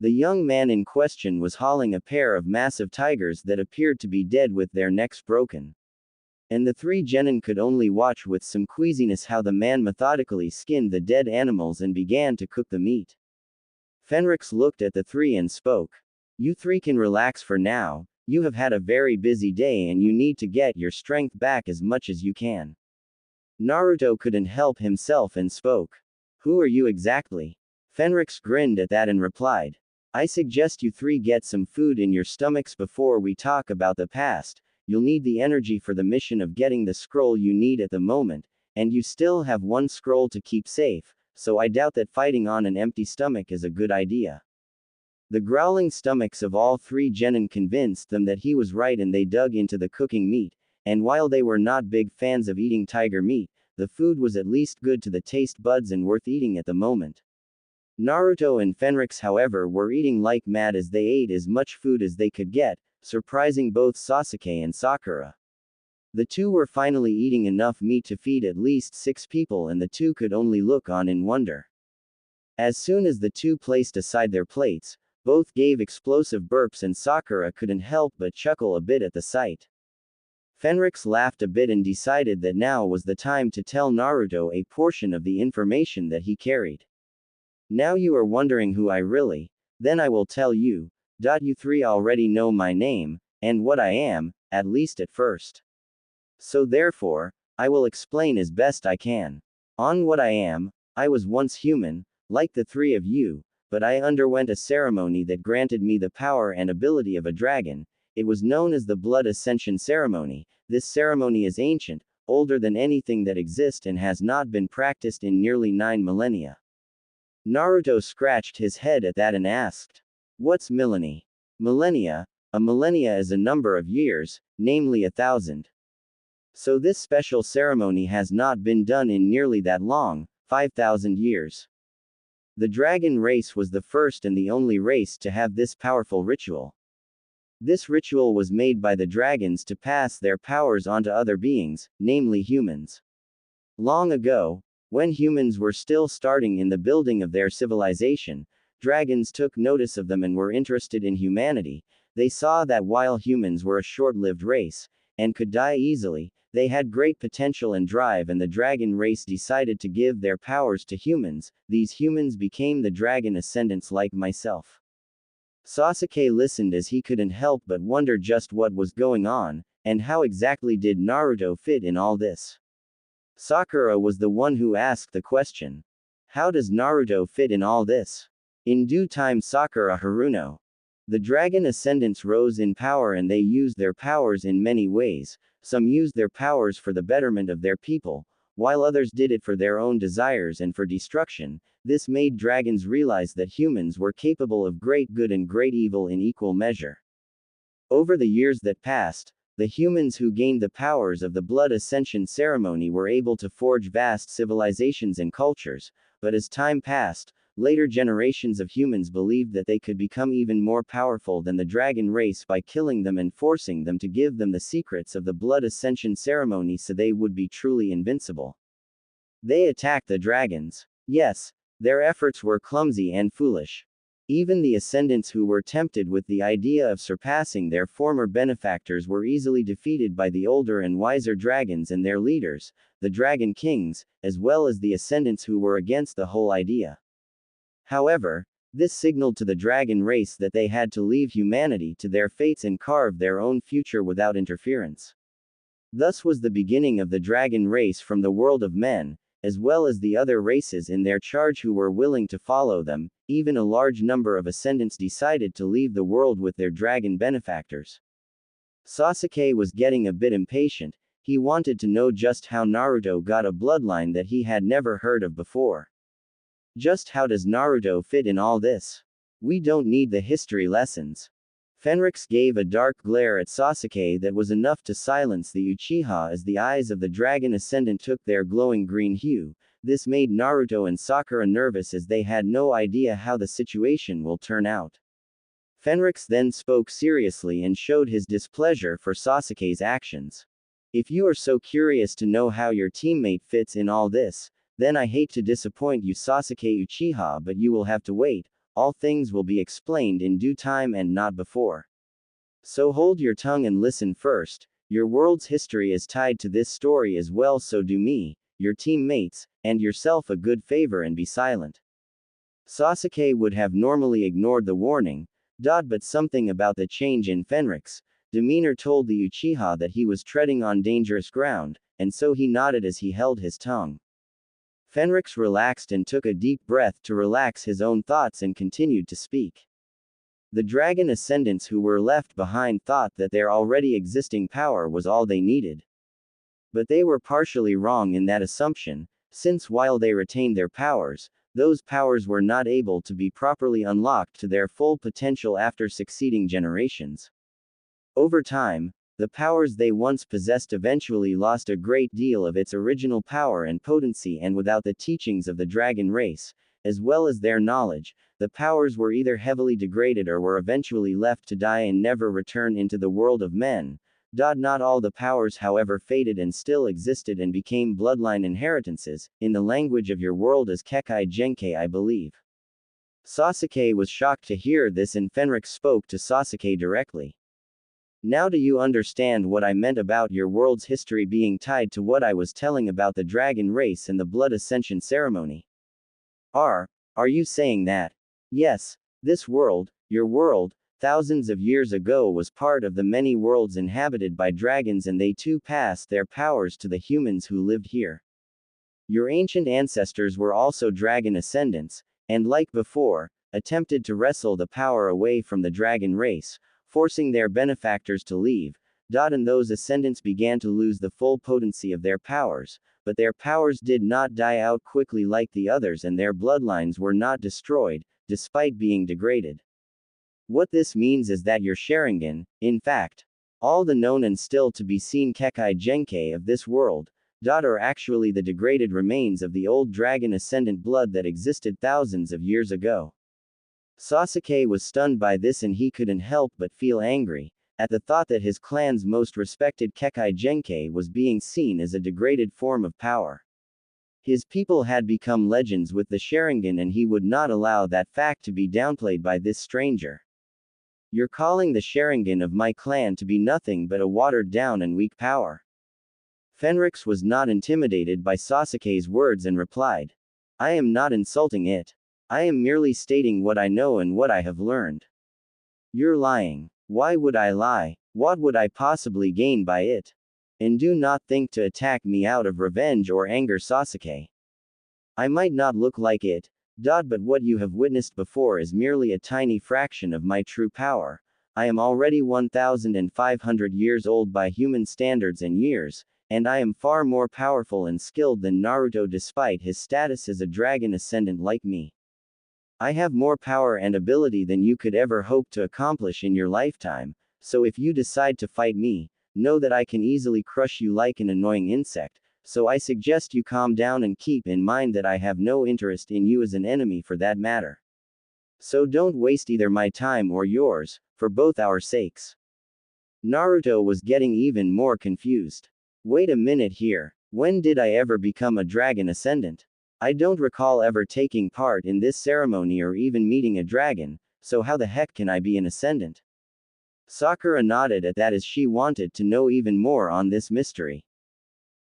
The young man in question was hauling a pair of massive tigers that appeared to be dead with their necks broken. And the three genin could only watch with some queasiness how the man methodically skinned the dead animals and began to cook the meat. Fenrix looked at the three and spoke. You three can relax for now, you have had a very busy day and you need to get your strength back as much as you can. Naruto couldn't help himself and spoke. Who are you exactly? Fenrix grinned at that and replied. I suggest you three get some food in your stomachs before we talk about the past. You'll need the energy for the mission of getting the scroll you need at the moment, and you still have one scroll to keep safe, so I doubt that fighting on an empty stomach is a good idea. The growling stomachs of all three genin convinced them that he was right, and they dug into the cooking meat, and while they were not big fans of eating tiger meat, the food was at least good to the taste buds and worth eating at the moment. Naruto and Fenrix, however, were eating like mad as they ate as much food as they could get, surprising both Sasuke and Sakura. The two were finally eating enough meat to feed at least 6 people, and the two could only look on in wonder. As soon as the two placed aside their plates, both gave explosive burps, and Sakura couldn't help but chuckle a bit at the sight. Fenrix laughed a bit and decided that now was the time to tell Naruto a portion of the information that he carried. Now you are wondering who I really, then I will tell you. You three already know my name, and what I am, at least at first. So therefore, I will explain as best I can. On what I am, I was once human, like the three of you, but I underwent a ceremony that granted me the power and ability of a dragon. It was known as the Blood Ascension Ceremony. This ceremony is ancient, older than anything that exists, and has not been practiced in nearly 9 millennia. Naruto scratched his head at that and asked, what's millennia? Millennia? A millennia is a number of years, namely 1,000. So this special ceremony has not been done in nearly that long, 5,000 years. The dragon race was the first and the only race to have this powerful ritual. This ritual was made by the dragons to pass their powers onto other beings, namely humans. Long ago, when humans were still starting in the building of their civilization, dragons took notice of them and were interested in humanity. They saw that while humans were a short-lived race, and could die easily, They had great potential and drive, and the dragon race decided to give their powers to humans. These humans became the dragon ascendants like myself. Sasuke listened as he couldn't help but wonder just what was going on, and how exactly did Naruto fit in all this. Sakura was the one who asked the question. How does Naruto fit in all this? In due time Sakura Haruno. The dragon ascendants rose in power and they used their powers in many ways. Some used their powers for the betterment of their people, while others did it for their own desires and for destruction. This made dragons realize that humans were capable of great good and great evil in equal measure. Over the years that passed, the humans who gained the powers of the blood ascension ceremony were able to forge vast civilizations and cultures, but as time passed, later generations of humans believed that they could become even more powerful than the dragon race by killing them and forcing them to give them the secrets of the blood ascension ceremony so they would be truly invincible. They attacked the dragons. Yes, their efforts were clumsy and foolish. Even the ascendants who were tempted with the idea of surpassing their former benefactors were easily defeated by the older and wiser dragons and their leaders, the dragon kings, as well as the ascendants who were against the whole idea. However, this signaled to the dragon race that they had to leave humanity to their fates and carve their own future without interference. Thus was the beginning of the dragon race from the world of men, as well as the other races in their charge who were willing to follow them. Even a large number of ascendants decided to leave the world with their dragon benefactors. Sasuke was getting a bit impatient. He wanted to know just how Naruto got a bloodline that he had never heard of before. Just how does Naruto fit in all this? We don't need the history lessons. Fenrix gave a dark glare at Sasuke that was enough to silence the Uchiha as the eyes of the dragon ascendant took their glowing green hue. This made Naruto and Sakura nervous as they had no idea how the situation will turn out. Fenrix then spoke seriously and showed his displeasure for Sasuke's actions. If you are so curious to know how your teammate fits in all this, then I hate to disappoint you Sasuke Uchiha, but you will have to wait. All things will be explained in due time and not before. So hold your tongue and listen first. Your world's history is tied to this story as well, so do me, your teammates, and yourself a good favor and be silent. Sasuke would have normally ignored the warning, but something about the change in Fenrix's demeanor told the Uchiha that he was treading on dangerous ground, and so he nodded as he held his tongue. Fenrix relaxed and took a deep breath to relax his own thoughts and continued to speak. The dragon ascendants who were left behind thought that their already existing power was all they needed. But they were partially wrong in that assumption, since while they retained their powers, those powers were not able to be properly unlocked to their full potential after succeeding generations. Over time, the powers they once possessed eventually lost a great deal of its original power and potency, and without the teachings of the dragon race, as well as their knowledge, the powers were either heavily degraded or were eventually left to die and never return into the world of men. Not all the powers, however, faded and still existed and became bloodline inheritances, in the language of your world as Kekai Genkai, I believe. Sasuke was shocked to hear this, and Fenrix spoke to Sasuke directly. Now do you understand what I meant about your world's history being tied to what I was telling about the dragon race and the blood ascension ceremony? Are you saying that? Yes, this world, your world, thousands of years ago was part of the many worlds inhabited by dragons, and they too passed their powers to the humans who lived here. Your ancient ancestors were also dragon ascendants, and like before, attempted to wrestle the power away from the dragon race, forcing their benefactors to leave. And those ascendants began to lose the full potency of their powers, but their powers did not die out quickly like the others, and their bloodlines were not destroyed, despite being degraded. What this means is that your Sharingan, in fact, all the known and still to be seen Kekai Genkai of this world, are actually the degraded remains of the old dragon ascendant blood that existed thousands of years ago. Sasuke was stunned by this, and he couldn't help but feel angry at the thought that his clan's most respected Kekai Genkai was being seen as a degraded form of power. His people had become legends with the Sharingan, and he would not allow that fact to be downplayed by this stranger. You're calling the Sharingan of my clan to be nothing but a watered down and weak power. Fenrix was not intimidated by Sasuke's words and replied, I am not insulting it. I am merely stating what I know and what I have learned. You're lying. Why would I lie? What would I possibly gain by it? And do not think to attack me out of revenge or anger, Sasuke. I might not look like it, but what you have witnessed before is merely a tiny fraction of my true power. I am already 1,500 years old by human standards and years, and I am far more powerful and skilled than Naruto despite his status as a dragon ascendant like me. I have more power and ability than you could ever hope to accomplish in your lifetime, so if you decide to fight me, know that I can easily crush you like an annoying insect, so I suggest you calm down and keep in mind that I have no interest in you as an enemy for that matter. So don't waste either my time or yours, for both our sakes. Naruto was getting even more confused. Wait a minute here, when did I ever become a dragon ascendant? I don't recall ever taking part in this ceremony or even meeting a dragon, so how the heck can I be an ascendant? Sakura nodded at that as she wanted to know even more on this mystery.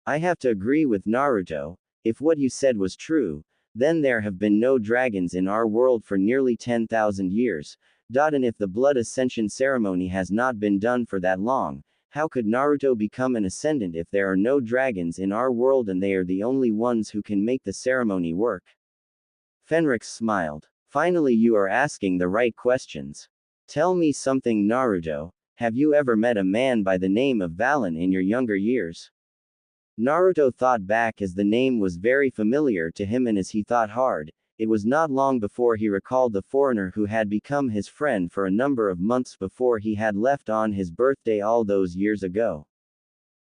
I have to agree with Naruto, if what you said was true, then there have been no dragons in our world for nearly 10,000 years, and if the blood ascension ceremony has not been done for that long, how could Naruto become an ascendant if there are no dragons in our world and they are the only ones who can make the ceremony work? Fenrix smiled. Finally, you are asking the right questions. Tell me something, Naruto. Have you ever met a man by the name of Valen in your younger years? Naruto thought back as the name was very familiar to him, and as he thought hard, it was not long before he recalled the foreigner who had become his friend for a number of months before he had left on his birthday all those years ago.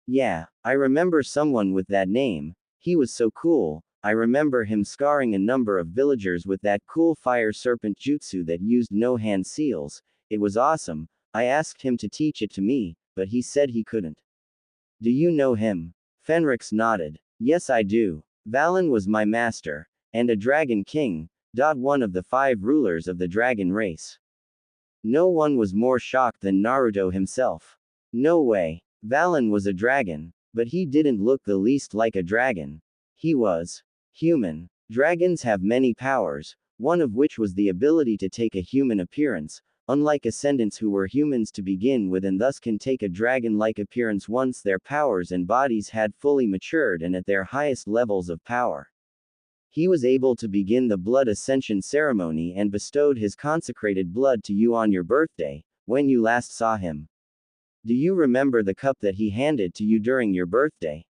Yeah, I remember someone with that name. He was so cool. I remember him scarring a number of villagers with that cool fire serpent jutsu that used no hand seals. It was awesome. I asked him to teach it to me, but he said he couldn't. Do you know him? Fenrix nodded. Yes, I do. Valen was my master, and a dragon king, one of the 5 rulers of the dragon race. No one was more shocked than Naruto himself. No way. Valen was a dragon, but he didn't look the least like a dragon. He was human. Dragons have many powers, one of which was the ability to take a human appearance, unlike ascendants who were humans to begin with and thus can take a dragon-like appearance once their powers and bodies had fully matured and at their highest levels of power. He was able to begin the blood ascension ceremony and bestowed his consecrated blood to you on your birthday, when you last saw him. Do you remember the cup that he handed to you during your birthday?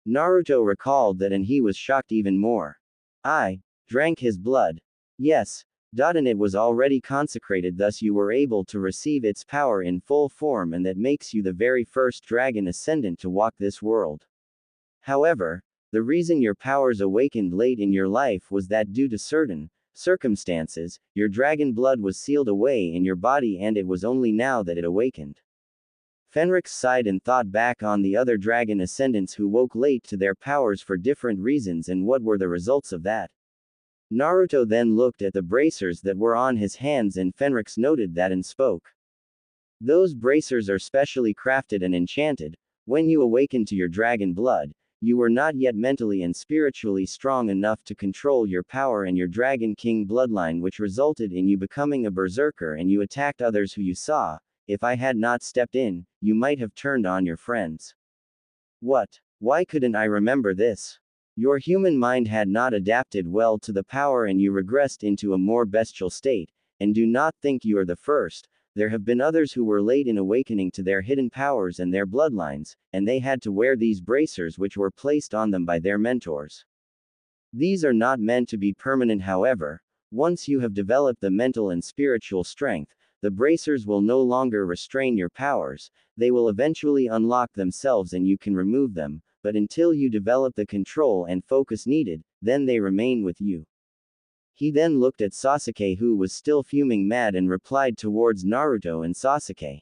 Naruto recalled that and he was shocked even more. I drank his blood. Yes, and it was already consecrated, thus you were able to receive its power in full form, and that makes you the very first dragon ascendant to walk this world. However, the reason your powers awakened late in your life was that due to certain circumstances, your dragon blood was sealed away in your body and it was only now that it awakened. Fenrix sighed and thought back on the other dragon ascendants who woke late to their powers for different reasons and what were the results of that. Naruto then looked at the bracers that were on his hands and Fenrix noted that and spoke. Those bracers are specially crafted and enchanted. When you awakened to your dragon blood, you were not yet mentally and spiritually strong enough to control your power and your Dragon King bloodline, which resulted in you becoming a berserker and you attacked others who you saw. If I had not stepped in, you might have turned on your friends. What? Why couldn't I remember this? Your human mind had not adapted well to the power and you regressed into a more bestial state, and do not think you are the first. There have been others who were late in awakening to their hidden powers and their bloodlines, and they had to wear these bracers which were placed on them by their mentors. These are not meant to be permanent, however. Once you have developed the mental and spiritual strength, the bracers will no longer restrain your powers, they will eventually unlock themselves and you can remove them, but until you develop the control and focus needed, then they remain with you. He then looked at Sasuke, who was still fuming mad, and replied towards Naruto and Sasuke.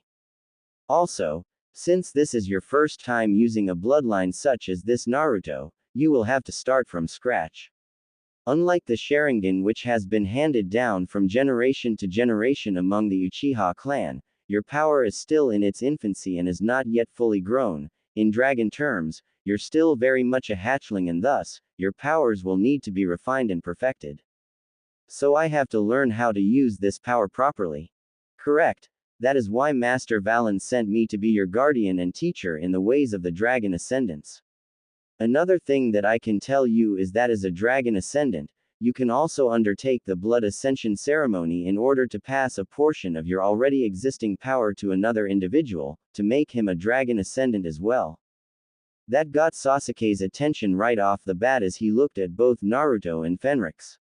Also, since this is your first time using a bloodline such as this, Naruto, you will have to start from scratch. Unlike the Sharingan, which has been handed down from generation to generation among the Uchiha clan, your power is still in its infancy and is not yet fully grown. In dragon terms, you're still very much a hatchling and thus, your powers will need to be refined and perfected. So I have to learn how to use this power properly. Correct. That is why Master Valen sent me to be your guardian and teacher in the ways of the dragon ascendants. Another thing that I can tell you is that as a dragon ascendant, you can also undertake the blood ascension ceremony in order to pass a portion of your already existing power to another individual, to make him a dragon ascendant as well. That got Sasuke's attention right off the bat as he looked at both Naruto and Fenrix.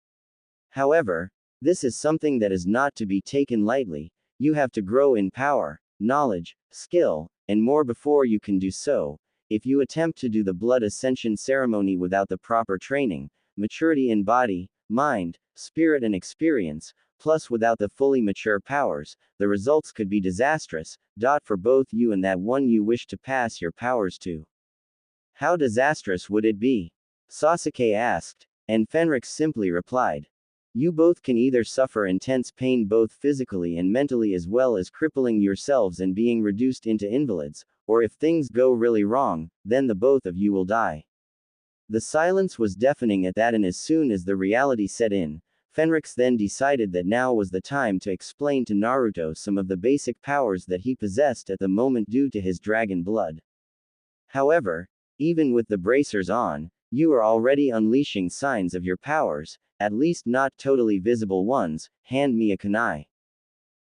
However, this is something that is not to be taken lightly. You have to grow in power, knowledge, skill, and more before you can do so. If you attempt to do the blood ascension ceremony without the proper training, maturity in body, mind, spirit and experience, plus without the fully mature powers, the results could be disastrous, for both you and that one you wish to pass your powers to. How disastrous would it be? Sasuke asked, and Fenrix simply replied. You both can either suffer intense pain both physically and mentally as well as crippling yourselves and being reduced into invalids, or if things go really wrong, then the both of you will die. The silence was deafening at that, and as soon as the reality set in, Fenrix then decided that now was the time to explain to Naruto some of the basic powers that he possessed at the moment due to his dragon blood. However, even with the bracers on, you are already unleashing signs of your powers, at least not totally visible ones. Hand me a kunai.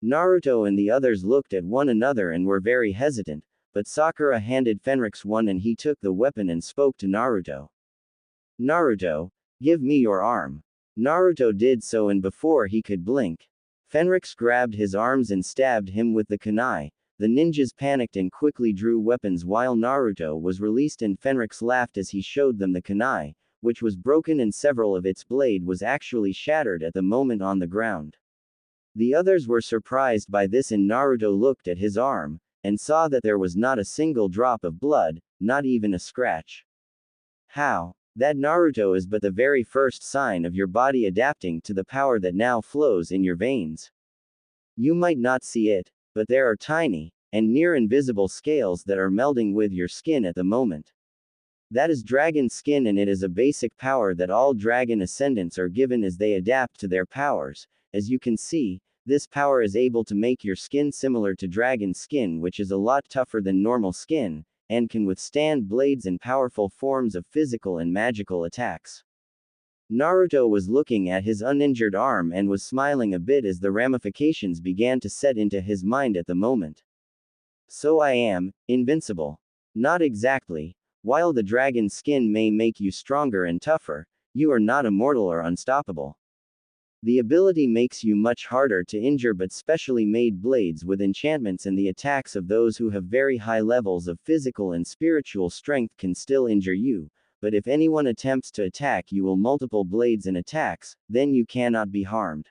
Naruto and the others looked at one another and were very hesitant, but Sakura handed Fenrix one and he took the weapon and spoke to Naruto. Naruto, give me your arm. Naruto did so, and before he could blink, Fenrix grabbed his arms and stabbed him with the kunai. The ninjas panicked and quickly drew weapons while Naruto was released, and Fenrix laughed as he showed them the kunai, which was broken and several of its blade was actually shattered at the moment on the ground. The others were surprised by this, and Naruto looked at his arm, and saw that there was not a single drop of blood, not even a scratch. How? That, Naruto, is but the very first sign of your body adapting to the power that now flows in your veins. You might not see it, but there are tiny, and near invisible scales that are melding with your skin at the moment. That is dragon skin, and it is a basic power that all dragon ascendants are given as they adapt to their powers. As you can see, this power is able to make your skin similar to dragon skin, which is a lot tougher than normal skin, and can withstand blades and powerful forms of physical and magical attacks. Naruto was looking at his uninjured arm and was smiling a bit as the ramifications began to set into his mind at the moment. So I am invincible. Not exactly. While the dragon skin may make you stronger and tougher, you are not immortal or unstoppable. The ability makes you much harder to injure, but specially made blades with enchantments and the attacks of those who have very high levels of physical and spiritual strength can still injure you, but if anyone attempts to attack you with multiple blades and attacks, then you cannot be harmed.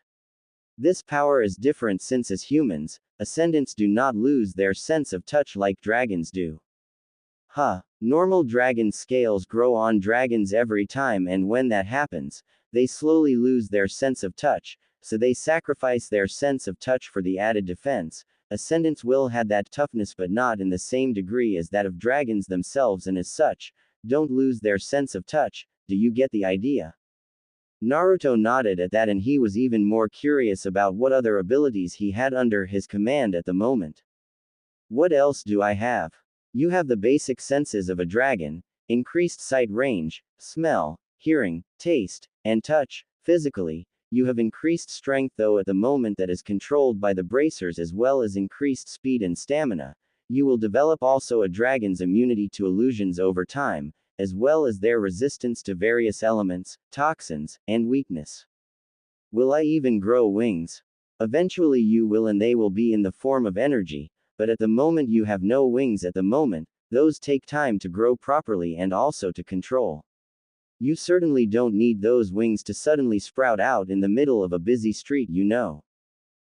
This power is different since as humans, ascendants do not lose their sense of touch like dragons do. Normal dragon scales grow on dragons every time, and when that happens, they slowly lose their sense of touch, so they sacrifice their sense of touch for the added defense. Ascendants will have that toughness, but not in the same degree as that of dragons themselves, and as such, don't lose their sense of touch. Do you get the idea? Naruto nodded at that, and he was even more curious about what other abilities he had under his command at the moment. What else do I have? You have the basic senses of a dragon, increased sight range, smell, hearing, taste, and touch. Physically, you have increased strength, though at the moment that is controlled by the bracers, as well as increased speed and stamina. You will develop also a dragon's immunity to illusions over time, as well as their resistance to various elements, toxins, and weakness. Will I even grow wings? Eventually you will, and they will be in the form of energy, but at the moment you have no wings at the moment. Those take time to grow properly and also to control. You certainly don't need those wings to suddenly sprout out in the middle of a busy street, you know.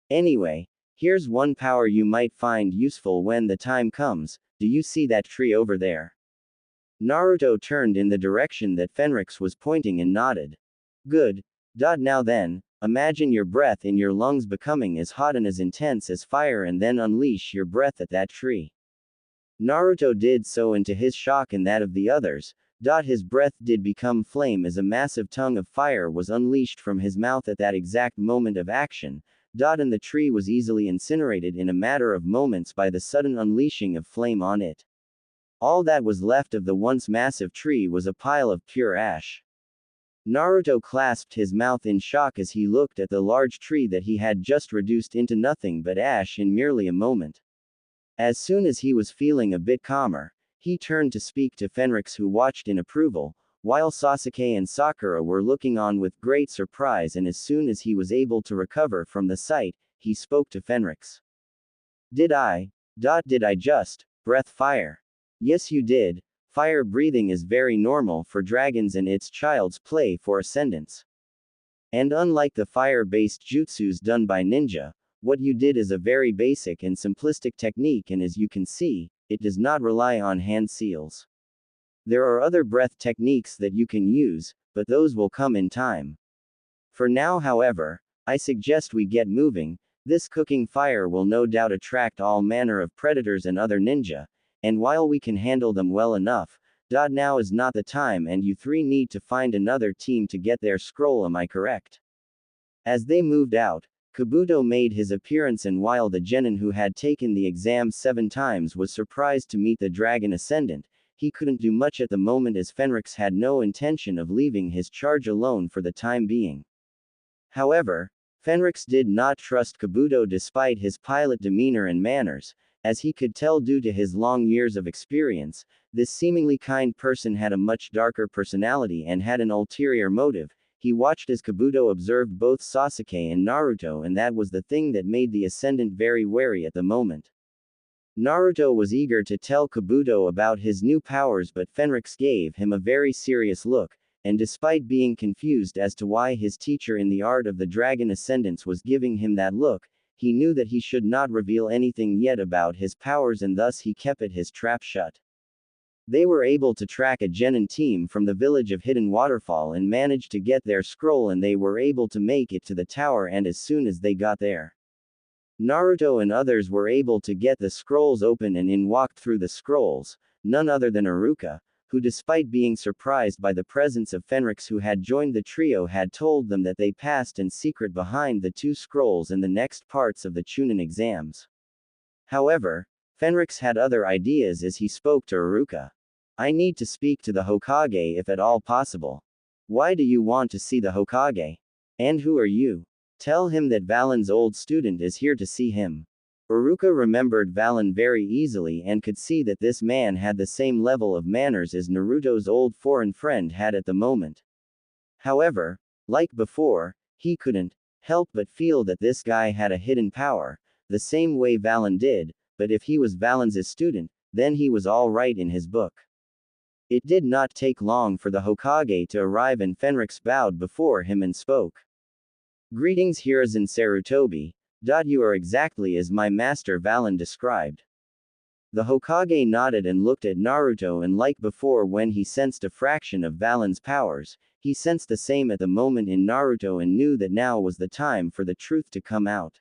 Anyway, here's one power you might find useful when the time comes. Do you see that tree over there? Naruto turned in the direction that Fenrix was pointing and nodded. Good. Now then, imagine your breath in your lungs becoming as hot and as intense as fire, and then unleash your breath at that tree. Naruto did so, and to his shock and that of the others, his breath did become flame as a massive tongue of fire was unleashed from his mouth at that exact moment of action, and the tree was easily incinerated in a matter of moments by the sudden unleashing of flame on it. All that was left of the once massive tree was a pile of pure ash. Naruto clasped his mouth in shock as he looked at the large tree that he had just reduced into nothing but ash in merely a moment. As soon as he was feeling a bit calmer, he turned to speak to Fenrix, who watched in approval, while Sasuke and Sakura were looking on with great surprise, and as soon as he was able to recover from the sight, he spoke to Fenrix. Did I just breath fire? Yes, you did. Fire breathing is very normal for dragons and it's child's play for ascendants. And unlike the fire-based jutsus done by ninja, what you did is a very basic and simplistic technique, and as you can see, it does not rely on hand seals. There are other breath techniques that you can use, but those will come in time. For now, however, I suggest we get moving. This cooking fire will no doubt attract all manner of predators and other ninja, and while we can handle them well enough, now is not the time, and you three need to find another team to get their scroll, am I correct? As they moved out, Kabuto made his appearance, and while the genin who had taken the exam 7 times was surprised to meet the Dragon Ascendant, he couldn't do much at the moment as Fenrix had no intention of leaving his charge alone for the time being. However, Fenrix did not trust Kabuto despite his pilot demeanor and manners, as he could tell due to his long years of experience. This seemingly kind person had a much darker personality and had an ulterior motive. He watched as Kabuto observed both Sasuke and Naruto, and that was the thing that made the Ascendant very wary at the moment. Naruto was eager to tell Kabuto about his new powers, but Fenrix gave him a very serious look, and despite being confused as to why his teacher in the art of the Dragon Ascendance was giving him that look, he knew that he should not reveal anything yet about his powers, and thus he kept his trap shut. They were able to track a genin team from the village of Hidden Waterfall and managed to get their scroll, and they were able to make it to the tower, and as soon as they got there, Naruto and others were able to get the scrolls open, and in walked through the scrolls, none other than Iruka, who despite being surprised by the presence of Fenrix who had joined the trio had told them that they passed in secret behind the 2 scrolls in the next parts of the Chunin exams. However, Fenrix had other ideas as he spoke to Iruka. I need to speak to the Hokage if at all possible. Why do you want to see the Hokage? And who are you? Tell him that Valen's old student is here to see him. Iruka remembered Valen very easily and could see that this man had the same level of manners as Naruto's old foreign friend had at the moment. However, like before, he couldn't help but feel that this guy had a hidden power, the same way Valen did, but if he was Valen's student, then he was all right in his book. It did not take long for the Hokage to arrive, and Fenrix bowed before him and spoke. Greetings, Hiruzen Sarutobi. You are exactly as my master Valen described. The Hokage nodded and looked at Naruto, and like before when he sensed a fraction of Valen's powers, he sensed the same at the moment in Naruto and knew that now was the time for the truth to come out.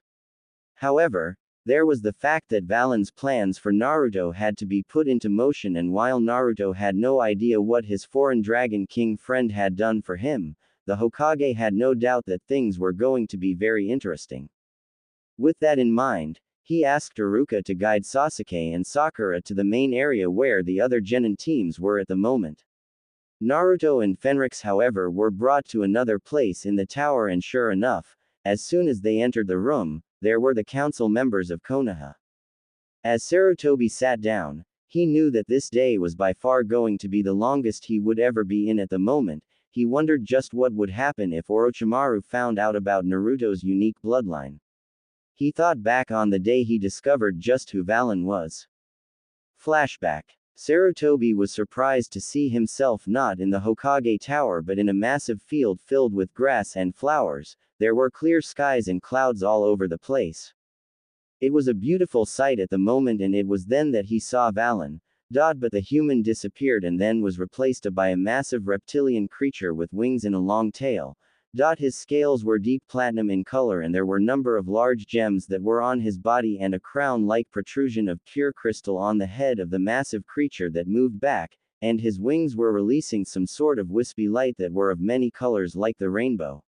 However, there was the fact that Valen's plans for Naruto had to be put into motion, and while Naruto had no idea what his foreign Dragon King friend had done for him, the Hokage had no doubt that things were going to be very interesting. With that in mind, he asked Iruka to guide Sasuke and Sakura to the main area where the other genin teams were at the moment. Naruto and Fenrix, however, were brought to another place in the tower, and sure enough, as soon as they entered the room, there were the council members of Konoha. As Sarutobi sat down, he knew that this day was by far going to be the longest he would ever be in at the moment. He wondered just what would happen if Orochimaru found out about Naruto's unique bloodline. He thought back on the day he discovered just who Valen was. Flashback. Sarutobi was surprised to see himself not in the Hokage Tower but in a massive field filled with grass and flowers. There were clear skies and clouds all over the place. It was a beautiful sight at the moment, and it was then that he saw Valen. But the human disappeared and then was replaced by a massive reptilian creature with wings and a long tail. His scales were deep platinum in color and there were number of large gems that were on his body and a crown-like protrusion of pure crystal on the head of the massive creature that moved back, and his wings were releasing some sort of wispy light that were of many colors like the rainbow.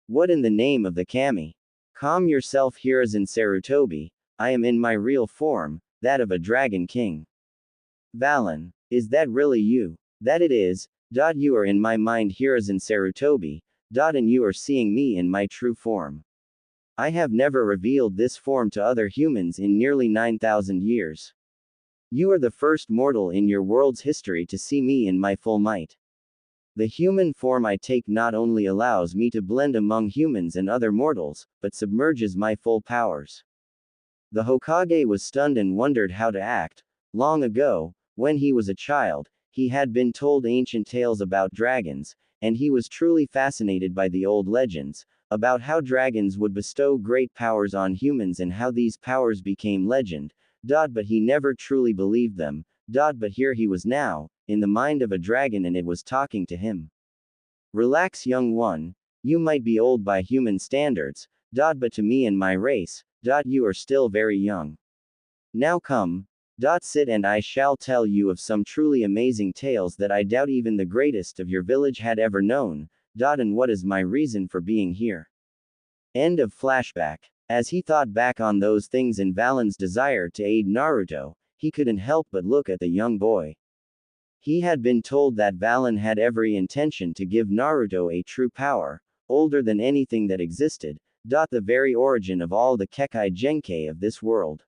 What in the name of the kami? Calm yourself, Hiruzen Sarutobi, I am in my real form, that of a dragon king. Valen, is that really you? That it is. You are in my mind, Hiruzen Sarutobi, and you are seeing me in my true form. I have never revealed this form to other humans in nearly 9,000 years. You are the first mortal in your world's history to see me in my full might. The human form I take not only allows me to blend among humans and other mortals, but submerges my full powers. The Hokage was stunned and wondered how to act. Long ago, when he was a child, he had been told ancient tales about dragons, and he was truly fascinated by the old legends, about how dragons would bestow great powers on humans and how these powers became legend, but he never truly believed them, but here he was now, in the mind of a dragon and it was talking to him. Relax, young one, you might be old by human standards, but to me and my race, you are still very young. Now come, sit and I shall tell you of some truly amazing tales that I doubt even the greatest of your village had ever known, and what is my reason for being here. End of flashback. As he thought back on those things and Valen's desire to aid Naruto, he couldn't help but look at the young boy. He had been told that Valen had every intention to give Naruto a true power, older than anything that existed, the very origin of all the Kekkei Genkai of this world.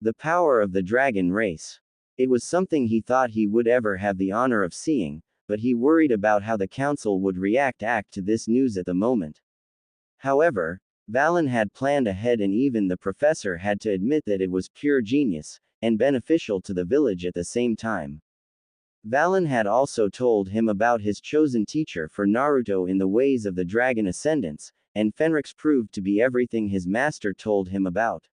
The power of the dragon race. It was something he thought he would ever have the honor of seeing, but he worried about how the council would react to this news at the moment. However, Valen had planned ahead and even the professor had to admit that it was pure genius, and beneficial to the village at the same time. Valen had also told him about his chosen teacher for Naruto in the ways of the dragon ascendants, and Fenrix proved to be everything his master told him about.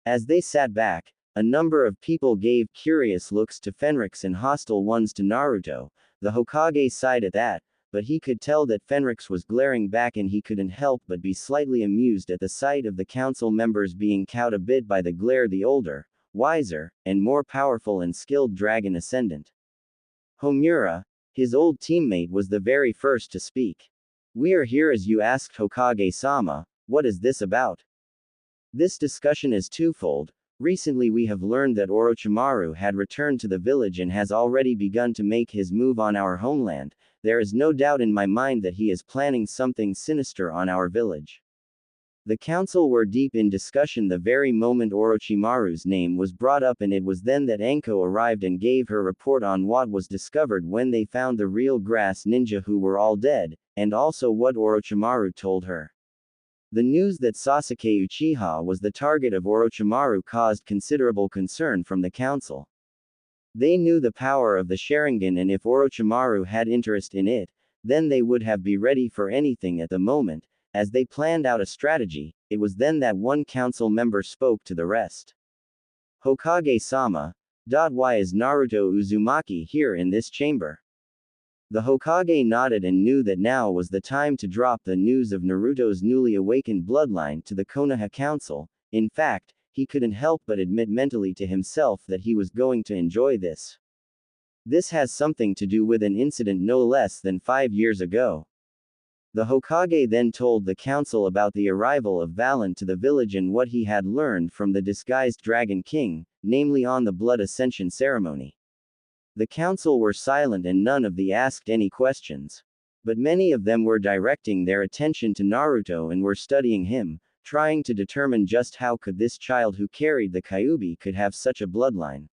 As they sat back, a number of people gave curious looks to Fenrix and hostile ones to Naruto. The Hokage sighed at that, but he could tell that Fenrix was glaring back and he couldn't help but be slightly amused at the sight of the council members being cowed a bit by the glare the older, wiser, and more powerful and skilled dragon ascendant. Homura, his old teammate, was the very first to speak. We are here as you asked, Hokage-sama, what is this about? This discussion is twofold. Recently we have learned that Orochimaru had returned to the village and has already begun to make his move on our homeland. There is no doubt in my mind that he is planning something sinister on our village. The council were deep in discussion the very moment Orochimaru's name was brought up, and it was then that Anko arrived and gave her report on what was discovered when they found the real grass ninja who were all dead, and also what Orochimaru told her. The news that Sasuke Uchiha was the target of Orochimaru caused considerable concern from the council. They knew the power of the Sharingan, and if Orochimaru had interest in it, then they would have been ready for anything at the moment. As they planned out a strategy, it was then that one council member spoke to the rest. Hokage-sama, why is Naruto Uzumaki here in this chamber? The Hokage nodded and knew that now was the time to drop the news of Naruto's newly awakened bloodline to the Konoha Council. In fact, he couldn't help but admit mentally to himself that he was going to enjoy this. This has something to do with an incident no less than 5 years ago. The Hokage then told the council about the arrival of Valen to the village and what he had learned from the disguised Dragon King, namely on the blood ascension ceremony. The council were silent and none of them asked any questions. But many of them were directing their attention to Naruto and were studying him, trying to determine just how could this child who carried the Kyuubi could have such a bloodline.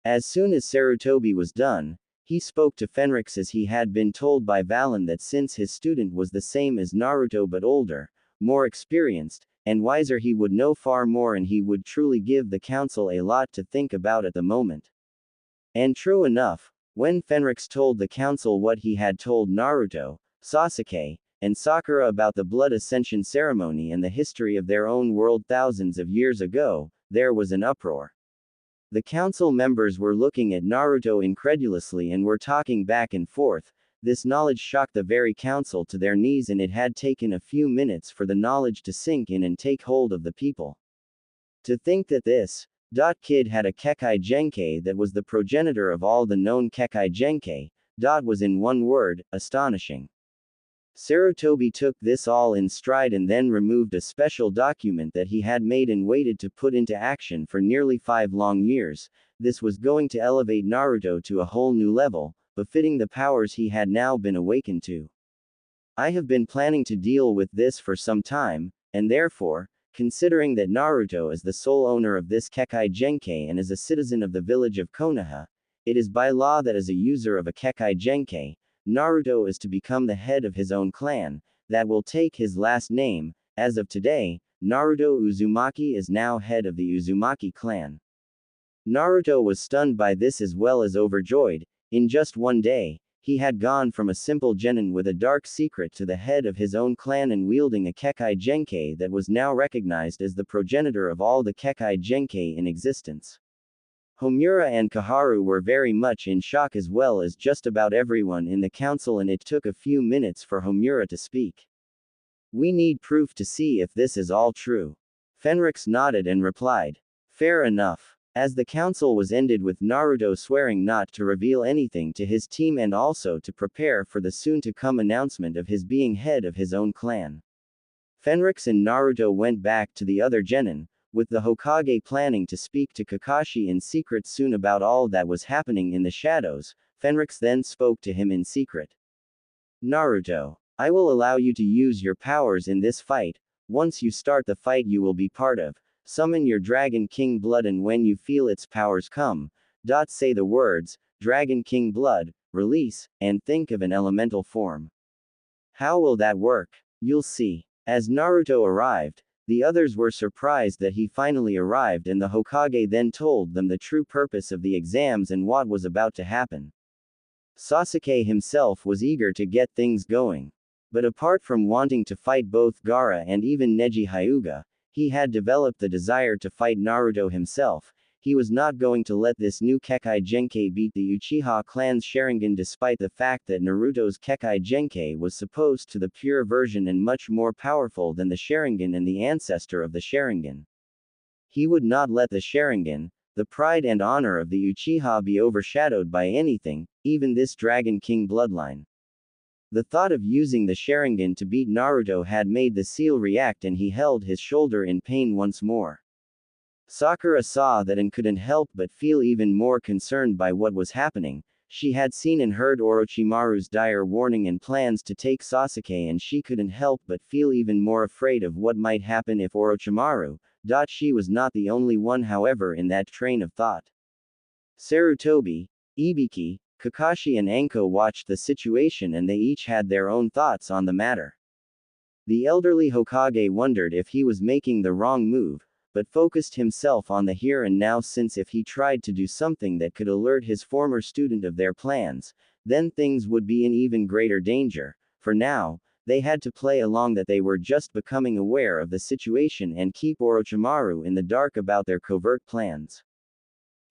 As soon as Sarutobi was done, he spoke to Fenrix as he had been told by Valen that since his student was the same as Naruto but older, more experienced, and wiser, he would know far more and he would truly give the council a lot to think about at the moment. And true enough, when Fenrix told the council what he had told Naruto, Sasuke, and Sakura about the blood ascension ceremony and the history of their own world thousands of years ago, there was an uproar. The council members were looking at Naruto incredulously and were talking back and forth. This knowledge shocked the very council to their knees, and it had taken a few minutes for the knowledge to sink in and take hold of the people. To think that this kid had a Kekkei Genkai that was the progenitor of all the known Kekkei Genkai, was in one word, astonishing. Sarutobi took this all in stride and then removed a special document that he had made and waited to put into action for nearly 5 long years. This was going to elevate Naruto to a whole new level, befitting the powers he had now been awakened to. I have been planning to deal with this for some time, and therefore, considering that Naruto is the sole owner of this Kekkei Genkai and is a citizen of the village of Konoha, it is by law that as a user of a Kekkei Genkai, Naruto is to become the head of his own clan, that will take his last name. As of today, Naruto Uzumaki is now head of the Uzumaki clan. Naruto was stunned by this as well as overjoyed. In just one day, he had gone from a simple genin with a dark secret to the head of his own clan and wielding a Kekkei Genkai that was now recognized as the progenitor of all the Kekkei Genkai in existence. Homura and Kaharu were very much in shock as well as just about everyone in the council, and it took a few minutes for Homura to speak. We need proof to see if this is all true. Fenrix nodded and replied. Fair enough. As the council was ended with Naruto swearing not to reveal anything to his team and also to prepare for the soon-to-come announcement of his being head of his own clan. Fenrix and Naruto went back to the other genin, with the Hokage planning to speak to Kakashi in secret soon about all that was happening in the shadows. Fenrix then spoke to him in secret. Naruto, I will allow you to use your powers in this fight. Once you start the fight you will be part of. Summon your Dragon King blood, and when you feel its powers come, say the words, Dragon King blood, release, and think of an elemental form. How will that work? You'll see. As Naruto arrived, the others were surprised that he finally arrived, and the Hokage then told them the true purpose of the exams and what was about to happen. Sasuke himself was eager to get things going. But apart from wanting to fight both Gaara and even Neji Hyuga, he had developed the desire to fight Naruto himself. He was not going to let this new Kekkei Genkai beat the Uchiha clan's Sharingan, despite the fact that Naruto's Kekkei Genkai was supposed to the pure version and much more powerful than the Sharingan and the ancestor of the Sharingan. He would not let the Sharingan, the pride and honor of the Uchiha, be overshadowed by anything, even this Dragon King bloodline. The thought of using the Sharingan to beat Naruto had made the seal react, and he held his shoulder in pain once more. Sakura saw that and couldn't help but feel even more concerned by what was happening. She had seen and heard Orochimaru's dire warning and plans to take Sasuke, and she couldn't help but feel even more afraid of what might happen if Orochimaru. She was not the only one, however, in that train of thought. Sarutobi, Ibiki, Kakashi and Anko watched the situation, and they each had their own thoughts on the matter. The elderly Hokage wondered if he was making the wrong move, but focused himself on the here and now, since if he tried to do something that could alert his former student of their plans, then things would be in even greater danger. For now, they had to play along that they were just becoming aware of the situation and keep Orochimaru in the dark about their covert plans.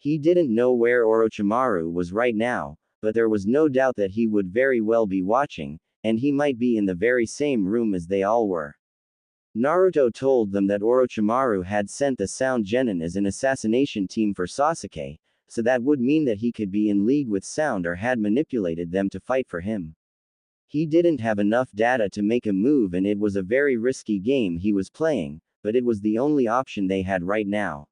He didn't know where Orochimaru was right now, but there was no doubt that he would very well be watching, and he might be in the very same room as they all were. Naruto told them that Orochimaru had sent the Sound Genin as an assassination team for Sasuke, so that would mean that he could be in league with Sound or had manipulated them to fight for him. He didn't have enough data to make a move, and it was a very risky game he was playing, but it was the only option they had right now.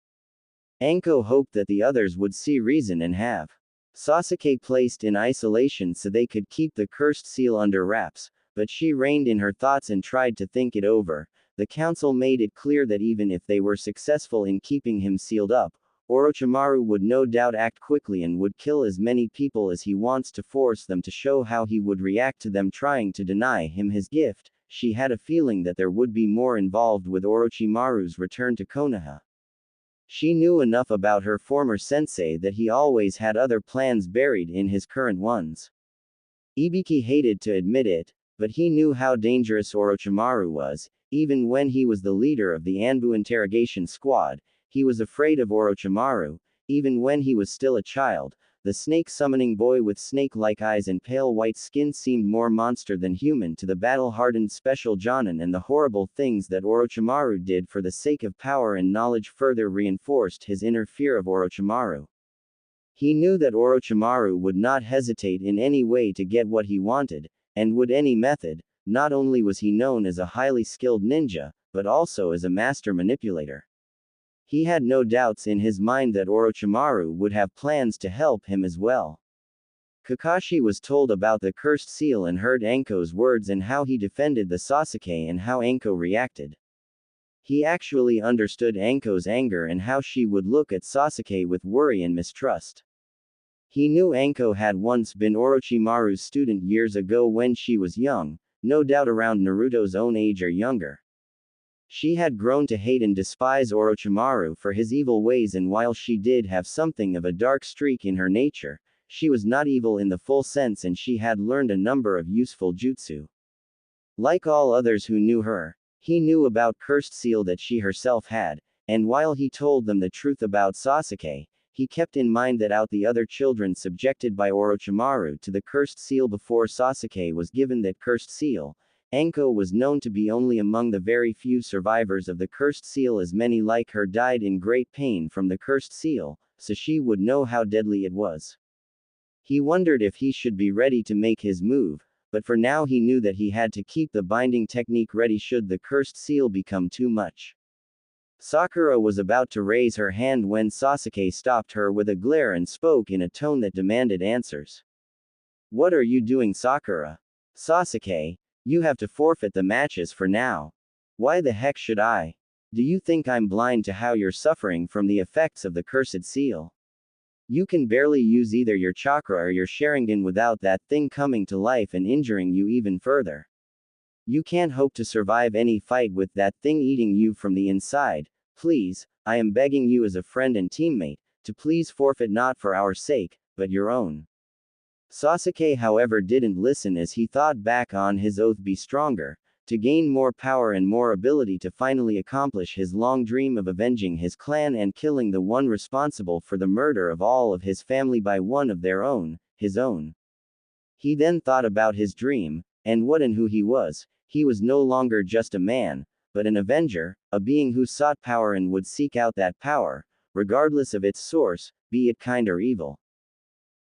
Anko hoped that the others would see reason and have Sasuke placed in isolation so they could keep the cursed seal under wraps, but she reined in her thoughts and tried to think it over. The council made it clear that even if they were successful in keeping him sealed up, Orochimaru would no doubt act quickly and would kill as many people as he wants to force them to show how he would react to them trying to deny him his gift. She had a feeling that there would be more involved with Orochimaru's return to Konoha. She knew enough about her former sensei that he always had other plans buried in his current ones. Ibiki hated to admit it, but he knew how dangerous Orochimaru was. Even when he was the leader of the Anbu interrogation squad, he was afraid of Orochimaru. Even when he was still a child, the snake-summoning boy with snake-like eyes and pale white skin seemed more monster than human to the battle-hardened special Jonin, and the horrible things that Orochimaru did for the sake of power and knowledge further reinforced his inner fear of Orochimaru. He knew that Orochimaru would not hesitate in any way to get what he wanted, and would any method. Not only was he known as a highly skilled ninja, but also as a master manipulator. He had no doubts in his mind that Orochimaru would have plans to help him as well. Kakashi was told about the cursed seal and heard Anko's words and how he defended the Sasuke and how Anko reacted. He actually understood Anko's anger and how she would look at Sasuke with worry and mistrust. He knew Anko had once been Orochimaru's student years ago when she was young, no doubt around Naruto's own age or younger. She had grown to hate and despise Orochimaru for his evil ways, and while she did have something of a dark streak in her nature, she was not evil in the full sense, and she had learned a number of useful jutsu. Like all others who knew her, he knew about cursed seal that she herself had, and while he told them the truth about Sasuke, he kept in mind that out the other children subjected by Orochimaru to the cursed seal before Sasuke was given that cursed seal, Anko was known to be only among the very few survivors of the cursed seal, as many like her died in great pain from the cursed seal, so she would know how deadly it was. He wondered if he should be ready to make his move, but for now he knew that he had to keep the binding technique ready should the cursed seal become too much. Sakura was about to raise her hand when Sasuke stopped her with a glare and spoke in a tone that demanded answers. "What are you doing, Sakura?" "Sasuke, you have to forfeit the matches for now." "Why the heck should I? Do you think I'm blind to how you're suffering from the effects of the cursed seal? You can barely use either your chakra or your Sharingan without that thing coming to life and injuring you even further. You can't hope to survive any fight with that thing eating you from the inside. Please, I am begging you as a friend and teammate, to please forfeit, not for our sake, but your own." Sasuke, however, didn't listen, as he thought back on his oath be stronger, to gain more power and more ability to finally accomplish his long dream of avenging his clan and killing the one responsible for the murder of all of his family by one of their own, his own. He then thought about his dream, and what and who he was. He was no longer just a man, but an avenger, a being who sought power and would seek out that power, regardless of its source, be it kind or evil.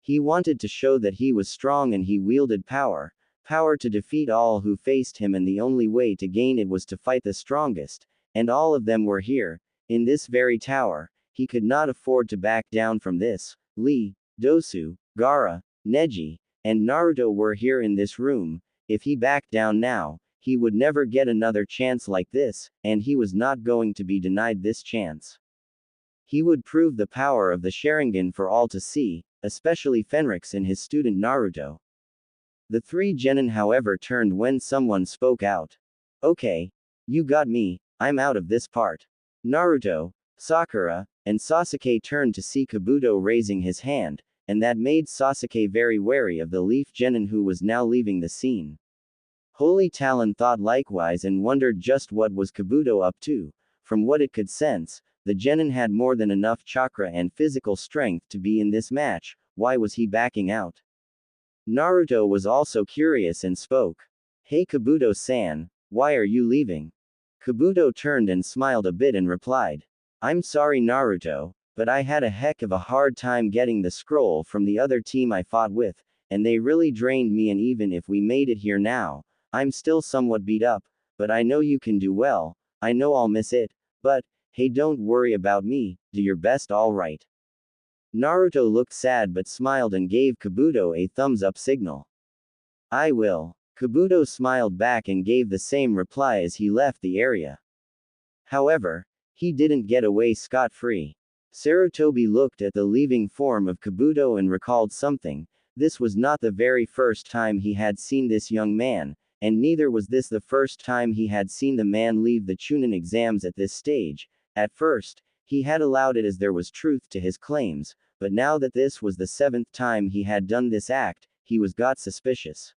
He wanted to show that he was strong and he wielded power, power to defeat all who faced him, and the only way to gain it was to fight the strongest, and all of them were here, in this very tower. He could not afford to back down from this. Lee, Dosu, Gaara, Neji, and Naruto were here in this room. If he backed down now, he would never get another chance like this, and he was not going to be denied this chance. He would prove the power of the Sharingan for all to see, especially Fenrix and his student Naruto. The three genin, however, turned when someone spoke out. "Okay. You got me, I'm out of this part." Naruto, Sakura, and Sasuke turned to see Kabuto raising his hand, and that made Sasuke very wary of the Leaf Genin who was now leaving the scene. Holy Talon thought likewise and wondered just what was Kabuto up to. From what it could sense, the Genin had more than enough chakra and physical strength to be in this match. Why was he backing out? Naruto was also curious and spoke. "Hey Kabuto-san, why are you leaving?" Kabuto turned and smiled a bit and replied. "I'm sorry Naruto, but I had a heck of a hard time getting the scroll from the other team I fought with, and they really drained me, and even if we made it here now, I'm still somewhat beat up, but I know you can do well. I know I'll miss it, but, hey, don't worry about me, do your best, alright?" Naruto looked sad but smiled and gave Kabuto a thumbs-up signal. "I will." Kabuto smiled back and gave the same reply as he left the area. However, he didn't get away scot-free. Sarutobi looked at the leaving form of Kabuto and recalled something. This was not the very first time he had seen this young man, and neither was this the first time he had seen the man leave the Chunin exams at this stage. At first, he had allowed it as there was truth to his claims, but now that this was the 7th time he had done this act, he got suspicious.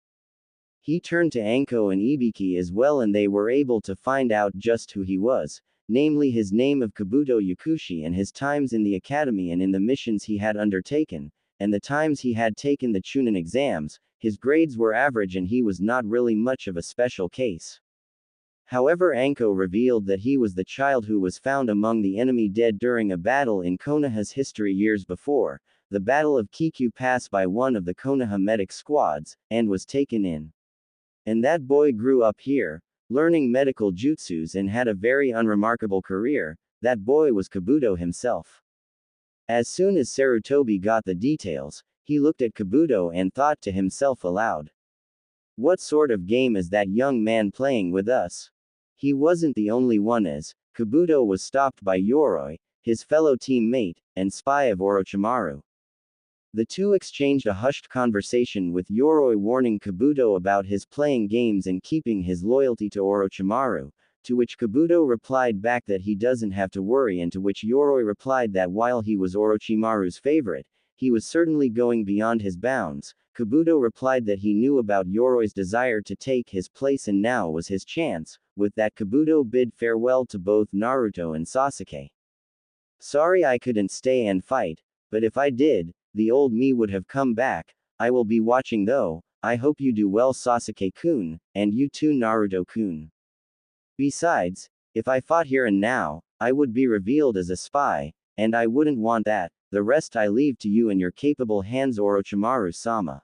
He turned to Anko and Ibiki as well, and they were able to find out just who he was, namely his name of Kabuto Yakushi and his times in the academy and in the missions he had undertaken, and the times he had taken the Chunin exams, his grades were average and he was not really much of a special case. However, Anko revealed that he was the child who was found among the enemy dead during a battle in Konoha's history years before, the Battle of Kiku Pass, by one of the Konoha medic squads, and was taken in. And that boy grew up here, learning medical jutsus and had a very unremarkable career. That boy was Kabuto himself. As soon as Sarutobi got the details, he looked at Kabuto and thought to himself aloud. What sort of game is that young man playing with us? He wasn't the only one, as Kabuto was stopped by Yoroi, his fellow teammate, and spy of Orochimaru. The two exchanged a hushed conversation, with Yoroi warning Kabuto about his playing games and keeping his loyalty to Orochimaru, to which Kabuto replied back that he doesn't have to worry, and to which Yoroi replied that while he was Orochimaru's favorite, he was certainly going beyond his bounds. Kabuto replied that he knew about Yoroi's desire to take his place and now was his chance. With that, Kabuto bid farewell to both Naruto and Sasuke. Sorry I couldn't stay and fight, but if I did, the old me would have come back. I will be watching though. I hope you do well, Sasuke-kun, and you too, Naruto-kun. Besides, if I fought here and now, I would be revealed as a spy, and I wouldn't want that. The rest I leave to you and your capable hands, Orochimaru-sama.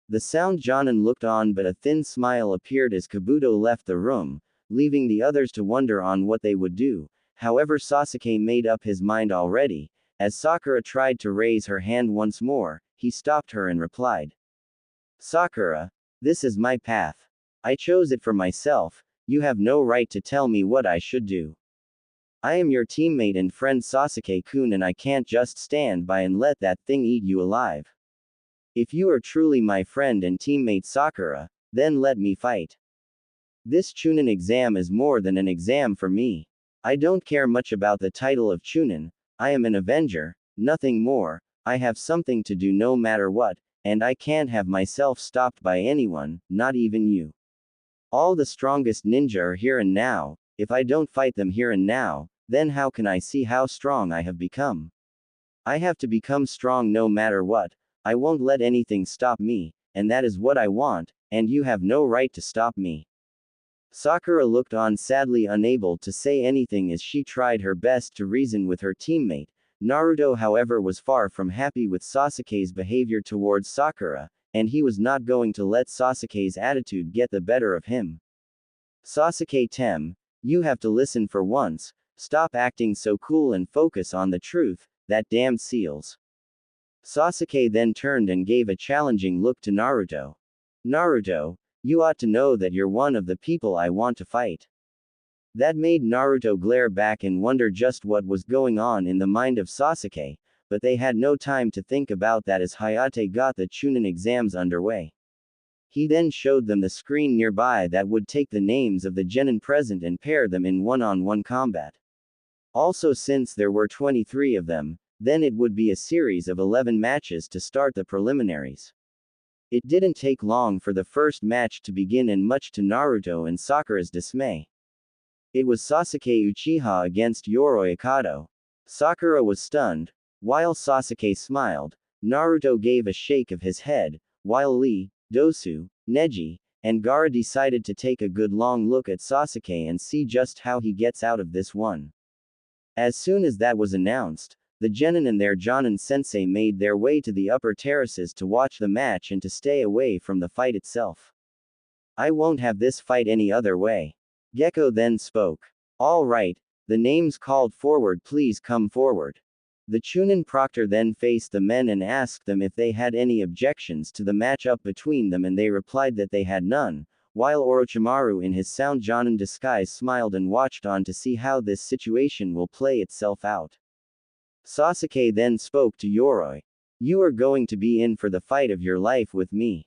The Sound Jonin looked on, but a thin smile appeared as Kabuto left the room, leaving the others to wonder on what they would do. However, Sasuke made up his mind already. As Sakura tried to raise her hand once more, he stopped her and replied. Sakura, this is my path. I chose it for myself. You have no right to tell me what I should do. I am your teammate and friend Sasuke-kun, and I can't just stand by and let that thing eat you alive. If you are truly my friend and teammate Sakura, then let me fight. This Chunin exam is more than an exam for me. I don't care much about the title of Chunin. I am an Avenger, nothing more. I have something to do no matter what, and I can't have myself stopped by anyone, not even you. All the strongest ninja are here and now. If I don't fight them here and now, then how can I see how strong I have become? I have to become strong no matter what. I won't let anything stop me, and that is what I want, and you have no right to stop me. Sakura looked on, sadly unable to say anything as she tried her best to reason with her teammate. Naruto, however, was far from happy with Sasuke's behavior towards Sakura, and he was not going to let Sasuke's attitude get the better of him. Sasuke-tem, you have to listen for once. Stop acting so cool and focus on the truth. That damned seals. Sasuke then turned and gave a challenging look to Naruto. Naruto, you ought to know that you're one of the people I want to fight. That made Naruto glare back and wonder just what was going on in the mind of Sasuke, but they had no time to think about that as Hayate got the Chunin exams underway. He then showed them the screen nearby that would take the names of the genin present and pair them in one-on-one combat. Also, since there were 23 of them, then it would be a series of 11 matches to start the preliminaries. It didn't take long for the first match to begin, and much to Naruto and Sakura's dismay. It was Sasuke Uchiha against Yoroi Akado. Sakura was stunned. While Sasuke smiled, Naruto gave a shake of his head, while Lee, Dosu, Neji, and Gaara decided to take a good long look at Sasuke and see just how he gets out of this one. As soon as that was announced, the genin and their Jonin sensei made their way to the upper terraces to watch the match and to stay away from the fight itself. I won't have this fight any other way. Gecko then spoke. All right, the names called forward, please come forward. The Chunin proctor then faced the men and asked them if they had any objections to the match-up between them, and they replied that they had none, while Orochimaru in his Sound Jonin disguise smiled and watched on to see how this situation will play itself out. Sasuke then spoke to Yoroi. You are going to be in for the fight of your life with me.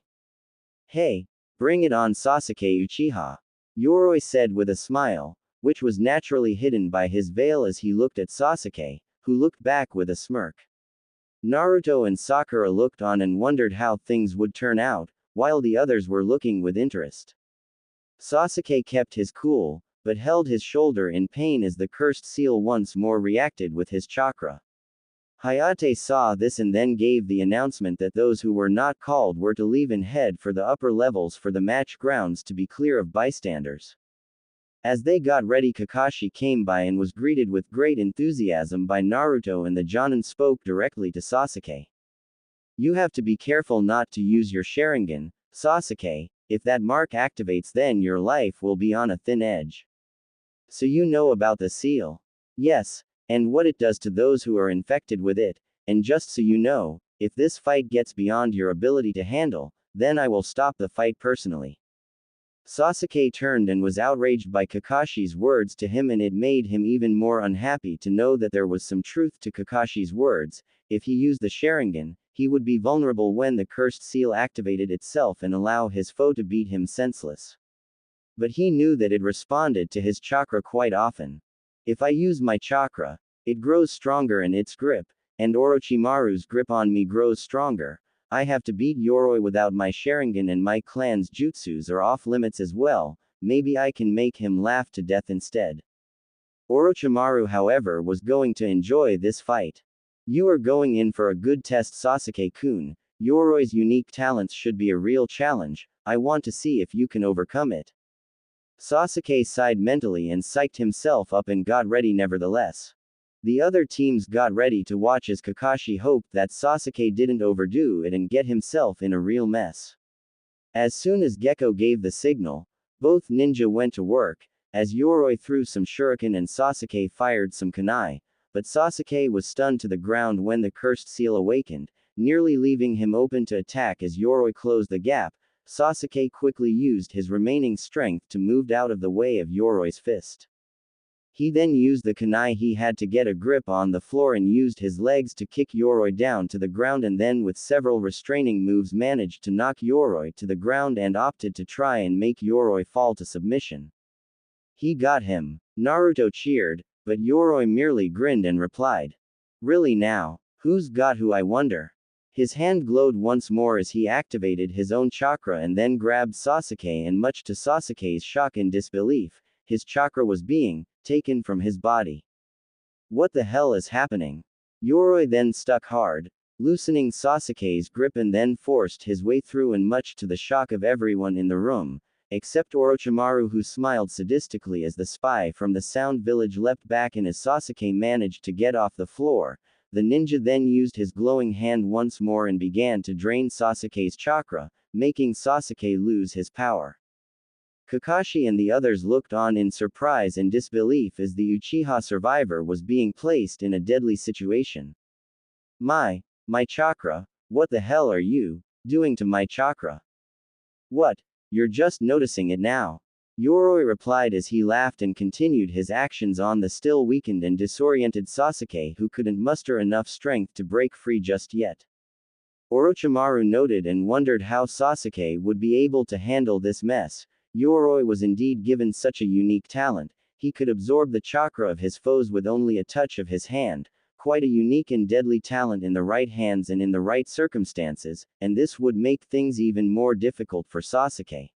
Hey, bring it on, Sasuke Uchiha. Yoroi said with a smile, which was naturally hidden by his veil as he looked at Sasuke, who looked back with a smirk. Naruto and Sakura looked on and wondered how things would turn out, while the others were looking with interest. Sasuke kept his cool, but held his shoulder in pain as the cursed seal once more reacted with his chakra. Hayate saw this and then gave the announcement that those who were not called were to leave and head for the upper levels for the match grounds to be clear of bystanders. As they got ready, Kakashi came by and was greeted with great enthusiasm by Naruto, and the Jonin spoke directly to Sasuke. You have to be careful not to use your Sharingan, Sasuke. If that mark activates, then your life will be on a thin edge. So you know about the seal? Yes, and what it does to those who are infected with it, and just so you know, if this fight gets beyond your ability to handle, then I will stop the fight personally. Sasuke turned and was outraged by Kakashi's words to him, and it made him even more unhappy to know that there was some truth to Kakashi's words. If he used the Sharingan, he would be vulnerable when the cursed seal activated itself and allow his foe to beat him senseless. But he knew that it responded to his chakra quite often. If I use my chakra, it grows stronger in its grip, and Orochimaru's grip on me grows stronger. I have to beat Yoroi without my Sharingan, and my clan's jutsus are off limits as well. Maybe I can make him laugh to death instead. Orochimaru, however, was going to enjoy this fight. You are going in for a good test, Sasuke-kun. Yoroi's unique talents should be a real challenge. I want to see if you can overcome it. Sasuke sighed mentally and psyched himself up and got ready nevertheless. The other teams got ready to watch as Kakashi hoped that Sasuke didn't overdo it and get himself in a real mess. As soon as Gekko gave the signal, both ninja went to work, as Yoroi threw some shuriken and Sasuke fired some kunai, but Sasuke was stunned to the ground when the cursed seal awakened, nearly leaving him open to attack. As Yoroi closed the gap, Sasuke quickly used his remaining strength to move out of the way of Yoroi's fist. He then used the kunai he had to get a grip on the floor and used his legs to kick Yoroi down to the ground, and then with several restraining moves managed to knock Yoroi to the ground and opted to try and make Yoroi fall to submission. He got him. Naruto cheered, but Yoroi merely grinned and replied, "Really now? Who's got who, I wonder?" His hand glowed once more as he activated his own chakra and then grabbed Sasuke, and much to Sasuke's shock and disbelief, his chakra was being taken from his body. What the hell is happening? Yoroi then stuck hard, loosening Sasuke's grip, and then forced his way through, and much to the shock of everyone in the room, except Orochimaru, who smiled sadistically as the spy from the Sound Village leapt back, and as Sasuke managed to get off the floor, the ninja then used his glowing hand once more and began to drain Sasuke's chakra, making Sasuke lose his power. Kakashi and the others looked on in surprise and disbelief as the Uchiha survivor was being placed in a deadly situation. My chakra? What the hell are you doing to my chakra? What? You're just noticing it now? Yoroi replied as he laughed and continued his actions on the still weakened and disoriented Sasuke, who couldn't muster enough strength to break free just yet. Orochimaru noted and wondered how Sasuke would be able to handle this mess. Yoroi was indeed given such a unique talent. He could absorb the chakra of his foes with only a touch of his hand, quite a unique and deadly talent in the right hands and in the right circumstances, and this would make things even more difficult for Sasuke.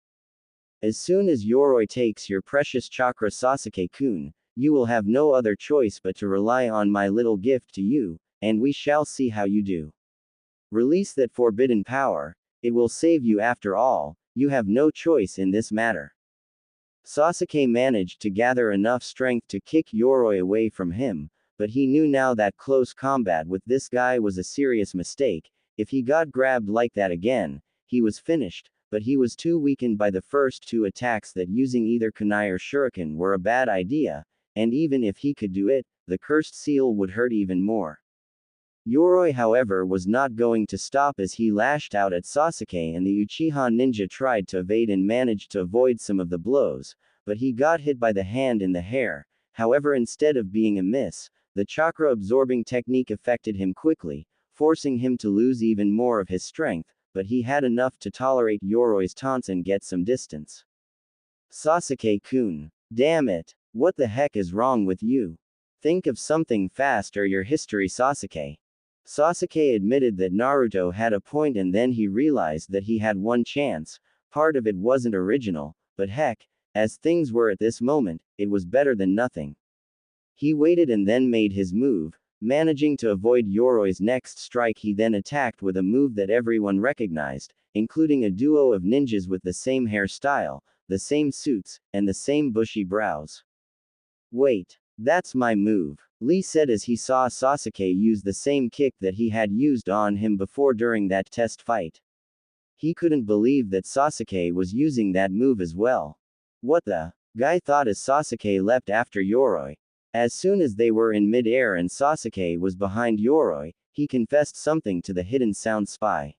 As soon as Yoroi takes your precious chakra, Sasuke-kun, you will have no other choice but to rely on my little gift to you, and we shall see how you do. Release that forbidden power. It will save you after all. You have no choice in this matter. Sasuke managed to gather enough strength to kick Yoroi away from him, but he knew now that close combat with this guy was a serious mistake. If he got grabbed like that again, he was finished, but he was too weakened by the first two attacks that using either kunai or shuriken were a bad idea, and even if he could do it, the cursed seal would hurt even more. Yoroi, however, was not going to stop as he lashed out at Sasuke, and the Uchiha ninja tried to evade and managed to avoid some of the blows, but he got hit by the hand in the hair. However, instead of being a miss, the chakra-absorbing technique affected him quickly, forcing him to lose even more of his strength, but he had enough to tolerate Yoroi's taunts and get some distance. Sasuke-kun. Damn it. What the heck is wrong with you? Think of something fast or your history, Sasuke. Sasuke admitted that Naruto had a point, and then he realized that he had one chance. Part of it wasn't original, but heck, as things were at this moment, it was better than nothing. He waited and then made his move, Managing to avoid Yoroi's next strike, he then attacked with a move that everyone recognized, including a duo of ninjas with the same hairstyle, the same suits, and the same bushy brows. Wait, that's my move, Lee said as he saw Sasuke use the same kick that he had used on him before during that test fight. He couldn't believe that Sasuke was using that move as well. What the? Guy thought as Sasuke leapt after Yoroi. As soon as they were in mid-air and Sasuke was behind Yoroi, he confessed something to the hidden sound spy.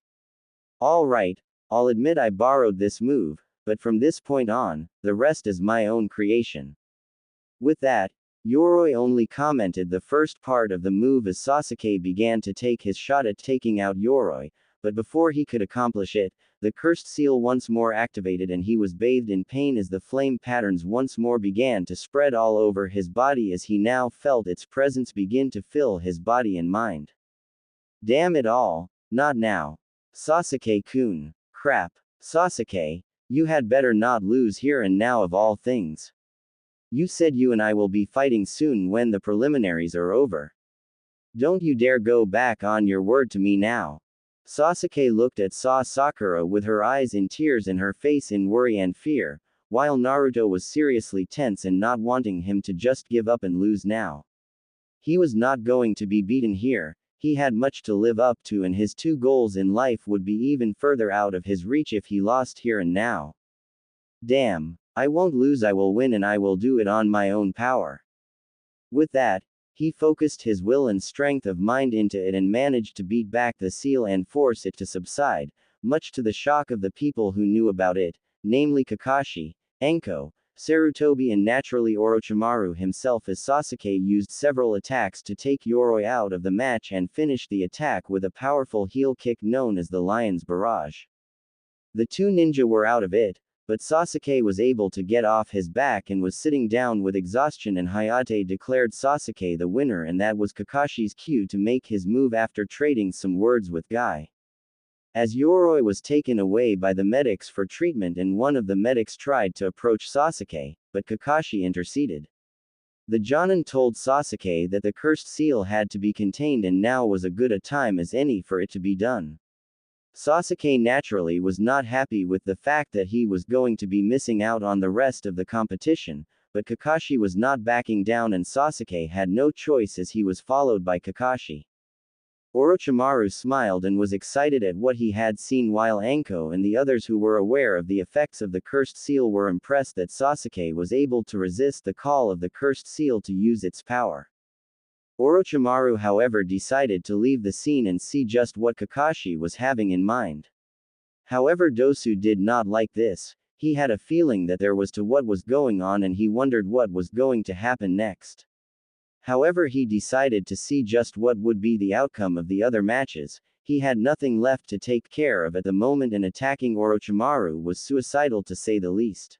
Alright, I'll admit I borrowed this move, but from this point on, the rest is my own creation. With that, Yoroi only commented the first part of the move as Sasuke began to take his shot at taking out Yoroi, but before he could accomplish it, the cursed seal once more activated and he was bathed in pain as the flame patterns once more began to spread all over his body as he now felt its presence begin to fill his body and mind. Damn it all, not now. Sasuke-kun. Crap. Sasuke, you had better not lose here and now of all things. You said you and I will be fighting soon when the preliminaries are over. Don't you dare go back on your word to me now. Sasuke looked at Sakura with her eyes in tears and her face in worry and fear, while Naruto was seriously tense and not wanting him to just give up and lose now. He was not going to be beaten here, he had much to live up to and his two goals in life would be even further out of his reach if he lost here and now. Damn, I won't lose, I will win and I will do it on my own power. With that, he focused his will and strength of mind into it and managed to beat back the seal and force it to subside, much to the shock of the people who knew about it, namely Kakashi, Anko, Sarutobi and naturally Orochimaru himself as Sasuke used several attacks to take Yoroi out of the match and finished the attack with a powerful heel kick known as the Lion's Barrage. The two ninja were out of it, but Sasuke was able to get off his back and was sitting down with exhaustion and Hayate declared Sasuke the winner and that was Kakashi's cue to make his move after trading some words with Guy. As Yoroi was taken away by the medics for treatment and one of the medics tried to approach Sasuke, but Kakashi interceded. The Jonin told Sasuke that the cursed seal had to be contained and now was as good a time as any for it to be done. Sasuke naturally was not happy with the fact that he was going to be missing out on the rest of the competition, but Kakashi was not backing down and Sasuke had no choice as he was followed by Kakashi. Orochimaru smiled and was excited at what he had seen while Anko and the others who were aware of the effects of the cursed seal were impressed that Sasuke was able to resist the call of the cursed seal to use its power. Orochimaru however decided to leave the scene and see just what Kakashi was having in mind. However Dosu did not like this, he had a feeling that there was to what was going on and he wondered what was going to happen next. However he decided to see just what would be the outcome of the other matches, he had nothing left to take care of at the moment and attacking Orochimaru was suicidal to say the least.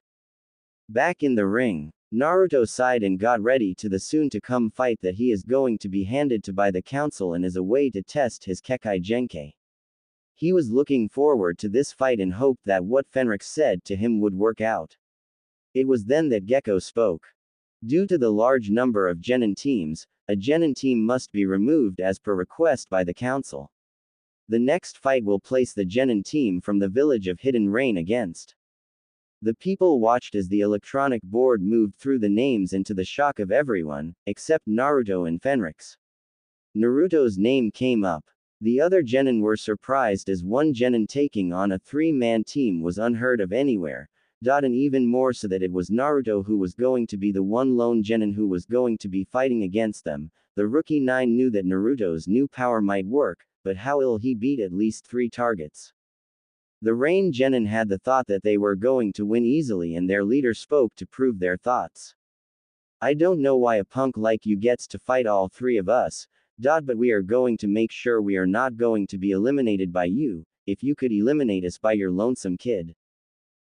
Back in the ring, Naruto sighed and got ready to the soon-to-come fight that he is going to be handed to by the council and as a way to test his Kekkei Genkai. He was looking forward to this fight and hoped that what Fenrix said to him would work out. It was then that Gecko spoke. Due to the large number of Genin teams, a Genin team must be removed as per request by the council. The next fight will place the Genin team from the village of Hidden Rain against. The people watched as the electronic board moved through the names and to the shock of everyone, except Naruto and Fenrix. Naruto's name came up. The other Genin were surprised as one Genin taking on a three-man team was unheard of anywhere, and even more so that it was Naruto who was going to be the one lone Genin who was going to be fighting against them. The rookie 9 knew that Naruto's new power might work, but how will he beat at least 3 targets? The Rain Genin had the thought that they were going to win easily and their leader spoke to prove their thoughts. I don't know why a punk like you gets to fight all 3 of us, but we are going to make sure we are not going to be eliminated by you, if you could eliminate us by your lonesome kid.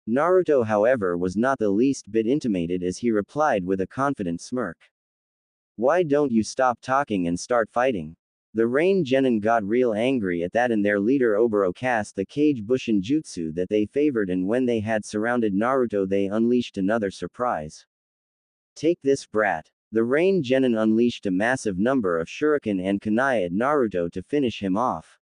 Naruto however was not the least bit intimidated as he replied with a confident smirk. Why don't you stop talking and start fighting? The Rain Genin got real angry at that and their leader Oboro cast the Kage Bushin Jutsu that they favored and when they had surrounded Naruto they unleashed another surprise. Take this brat. The Rain Genin unleashed a massive number of shuriken and kunai at Naruto to finish him off.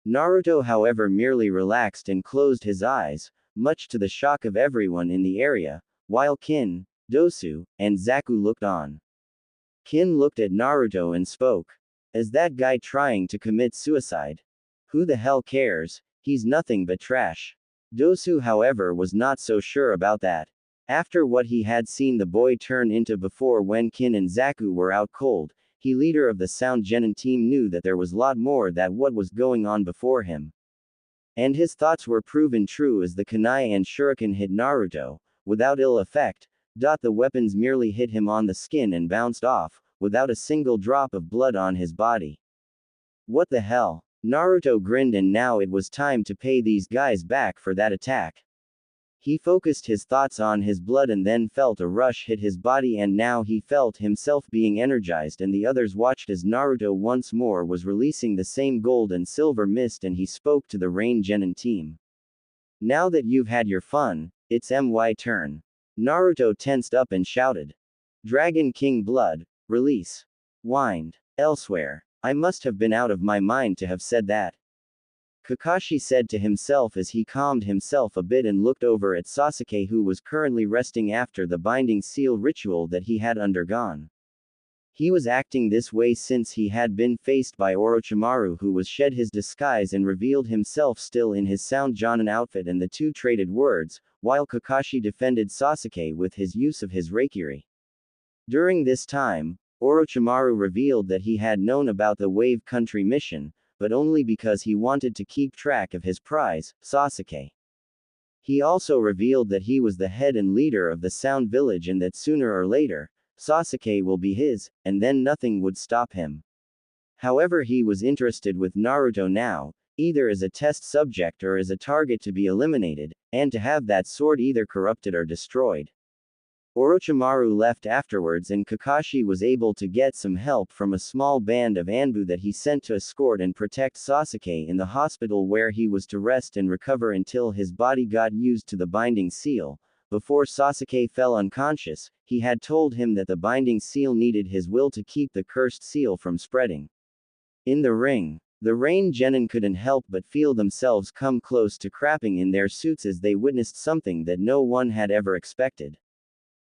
Naruto, however, merely relaxed and closed his eyes, much to the shock of everyone in the area, while Kin, Dosu, and Zaku looked on. Kin looked at Naruto and spoke. Is that guy trying to commit suicide? Who the hell cares? He's nothing but trash. Dosu, however, was not so sure about that. After what he had seen the boy turn into before when Kin and Zaku were out cold, he, leader of the Sound Genin team, knew that there was lot more that what was going on before him. And his thoughts were proven true as the kunai and shuriken hit Naruto, without ill effect. The weapons merely hit him on the skin and bounced off, without a single drop of blood on his body. What the hell? Naruto grinned, and now it was time to pay these guys back for that attack. He focused his thoughts on his blood and then felt a rush hit his body, and now he felt himself being energized, and the others watched as Naruto once more was releasing the same gold and silver mist, and he spoke to the Rain Genin team. Now that you've had your fun, it's my turn. Naruto tensed up and shouted. Dragon King blood, release. Whined. Elsewhere. I must have been out of my mind to have said that. Kakashi said to himself as he calmed himself a bit and looked over at Sasuke, who was currently resting after the binding seal ritual that he had undergone. He was acting this way since he had been faced by Orochimaru, who was shed his disguise and revealed himself still in his Sound Jonin outfit, and the two traded words, while Kakashi defended Sasuke with his use of his Reikiri. During this time, Orochimaru revealed that he had known about the Wave Country mission, but only because he wanted to keep track of his prize, Sasuke. He also revealed that he was the head and leader of the Sound Village, and that sooner or later, Sasuke will be his, and then nothing would stop him. However, he was interested with Naruto now, either as a test subject or as a target to be eliminated, and to have that sword either corrupted or destroyed. Orochimaru left afterwards, and Kakashi was able to get some help from a small band of Anbu that he sent to escort and protect Sasuke in the hospital, where he was to rest and recover until his body got used to the binding seal. Before Sasuke fell unconscious, he had told him that the binding seal needed his will to keep the cursed seal from spreading. In the ring, the Rain Genin couldn't help but feel themselves come close to crapping in their suits as they witnessed something that no one had ever expected.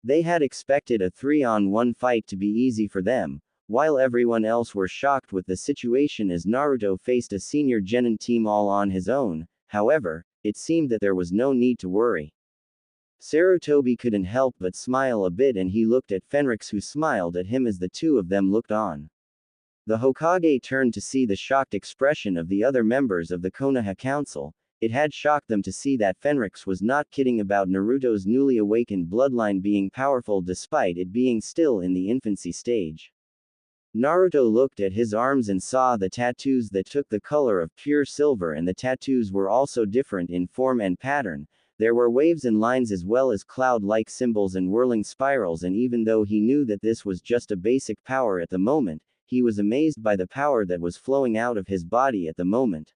They had expected a 3-on-1 fight to be easy for them, while everyone else were shocked with the situation as Naruto faced a senior Genin team all on his own. However, it seemed that there was no need to worry. Sarutobi couldn't help but smile a bit, and he looked at Fenrix, who smiled at him as the two of them looked on. The Hokage turned to see the shocked expression of the other members of the Konoha Council. It had shocked them to see that Fenrix was not kidding about Naruto's newly awakened bloodline being powerful despite it being still in the infancy stage. Naruto looked at his arms and saw the tattoos that took the color of pure silver, and the tattoos were also different in form and pattern. There were waves and lines as well as cloud-like symbols and whirling spirals, and even though he knew that this was just a basic power at the moment, he was amazed by the power that was flowing out of his body at the moment.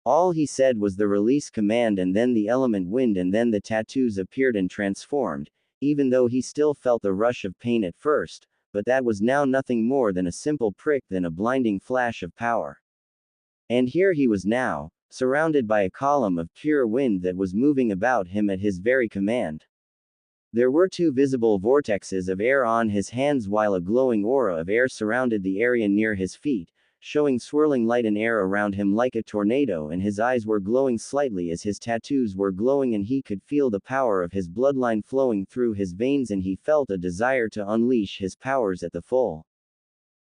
All he said was the release command, and then the element wind, and then the tattoos appeared and transformed, even though he still felt the rush of pain at first, but that was now nothing more than a simple prick than a blinding flash of power. And here he was now, surrounded by a column of pure wind that was moving about him at his very command. There were 2 visible vortexes of air on his hands, while a glowing aura of air surrounded the area near his feet, showing swirling light and air around him like a tornado, and his eyes were glowing slightly as his tattoos were glowing, and he could feel the power of his bloodline flowing through his veins, and he felt a desire to unleash his powers at the full.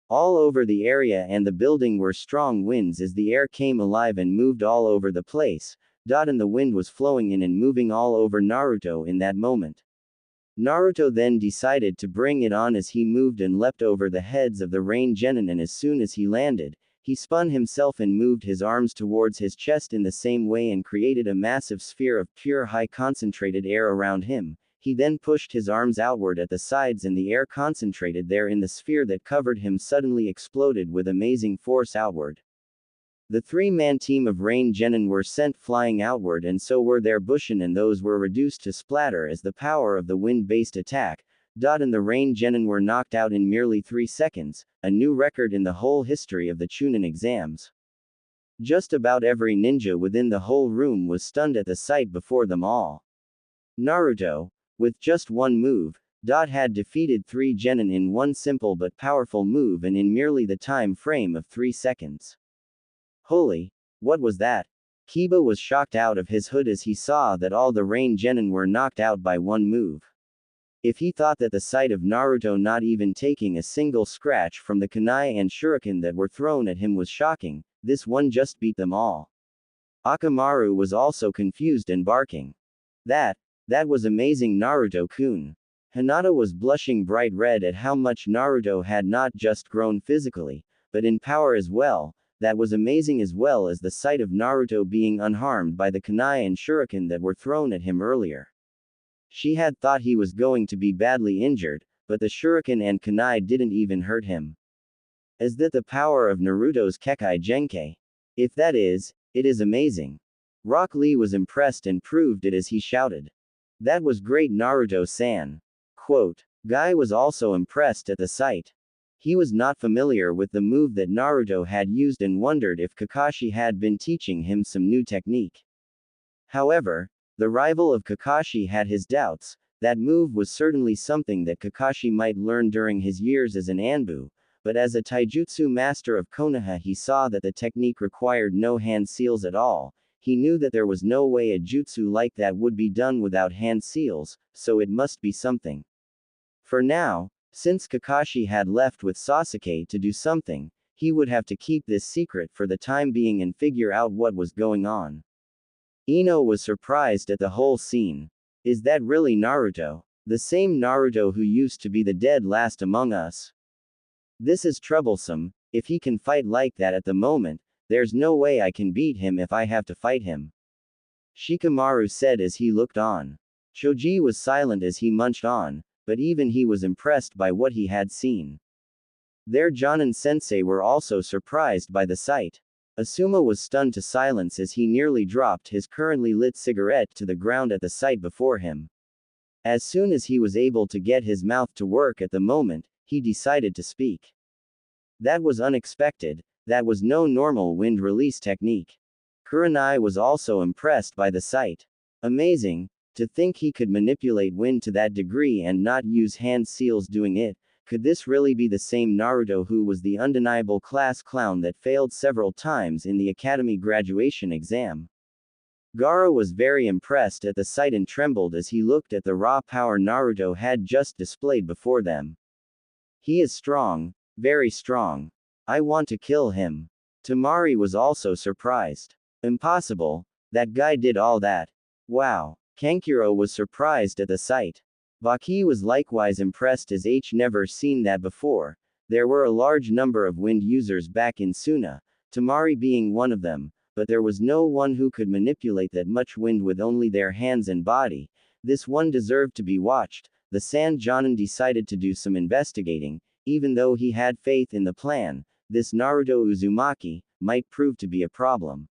All over the area and the building were strong winds as the air came alive and moved all over the place, and the wind was flowing in and moving all over Naruto in that moment. Naruto then decided to bring it on as he moved and leapt over the heads of the Rain Genin, and as soon as he landed, he spun himself and moved his arms towards his chest in the same way and created a massive sphere of pure high concentrated air around him. He then pushed his arms outward at the sides, and the air concentrated there in the sphere that covered him suddenly exploded with amazing force outward. The 3-man team of Rain Genin were sent flying outward, and so were their Bushin, and those were reduced to splatter as the power of the wind-based attack, And the Rain Genin were knocked out in merely 3 seconds, a new record in the whole history of the Chunin exams. Just about every ninja within the whole room was stunned at the sight before them all. Naruto, with just one move, had defeated 3 genin in one simple but powerful move and in merely the time frame of 3 seconds. Holy, what was that? Kiba was shocked out of his hood as he saw that all the Rain genin were knocked out by one move. If he thought that the sight of Naruto not even taking a single scratch from the kunai and shuriken that were thrown at him was shocking, this one just beat them all. Akamaru was also confused and barking. That was amazing, Naruto-kun. Hinata was blushing bright red at how much Naruto had not just grown physically, but in power as well. That was amazing, as well as the sight of Naruto being unharmed by the kunai and shuriken that were thrown at him earlier. She had thought he was going to be badly injured, but the shuriken and kunai didn't even hurt him. Is that the power of Naruto's Kekai Genkai? If that is, it is amazing. Rock Lee was impressed and proved it as he shouted. That was great, Naruto-san. Quote. Guy was also impressed at the sight. He was not familiar with the move that Naruto had used and wondered if Kakashi had been teaching him some new technique. However, the rival of Kakashi had his doubts. That move was certainly something that Kakashi might learn during his years as an Anbu, but as a taijutsu master of Konoha he saw that the technique required no hand seals at all. He knew that there was no way a jutsu like that would be done without hand seals, so it must be something. For now, since Kakashi had left with Sasuke to do something, he would have to keep this secret for the time being and figure out what was going on. Ino was surprised at the whole scene. Is that really Naruto? The same Naruto who used to be the dead last among us? This is troublesome. If he can fight like that at the moment, there's no way I can beat him if I have to fight him. Shikamaru said as he looked on. Choji was silent as he munched on, but even he was impressed by what he had seen. Their Jonin-sensei were also surprised by the sight. Asuma was stunned to silence as he nearly dropped his currently lit cigarette to the ground at the sight before him. As soon as he was able to get his mouth to work at the moment, he decided to speak. That was unexpected. That was no normal wind release technique. Kurenai was also impressed by the sight. Amazing. To think he could manipulate wind to that degree and not use hand seals doing it. Could this really be the same Naruto who was the undeniable class clown that failed several times in the academy graduation exam? Gaara was very impressed at the sight and trembled as he looked at the raw power Naruto had just displayed before them. He is strong, very strong. I want to kill him. Temari was also surprised. Impossible. That guy did all that. Wow. Kankuro was surprised at the sight. Baki was likewise impressed as H never seen that before. There were a large number of wind users back in Suna, Temari being one of them, but there was no one who could manipulate that much wind with only their hands and body. This one deserved to be watched. The Sand Jonin decided to do some investigating, even though he had faith in the plan. This Naruto Uzumaki might prove to be a problem.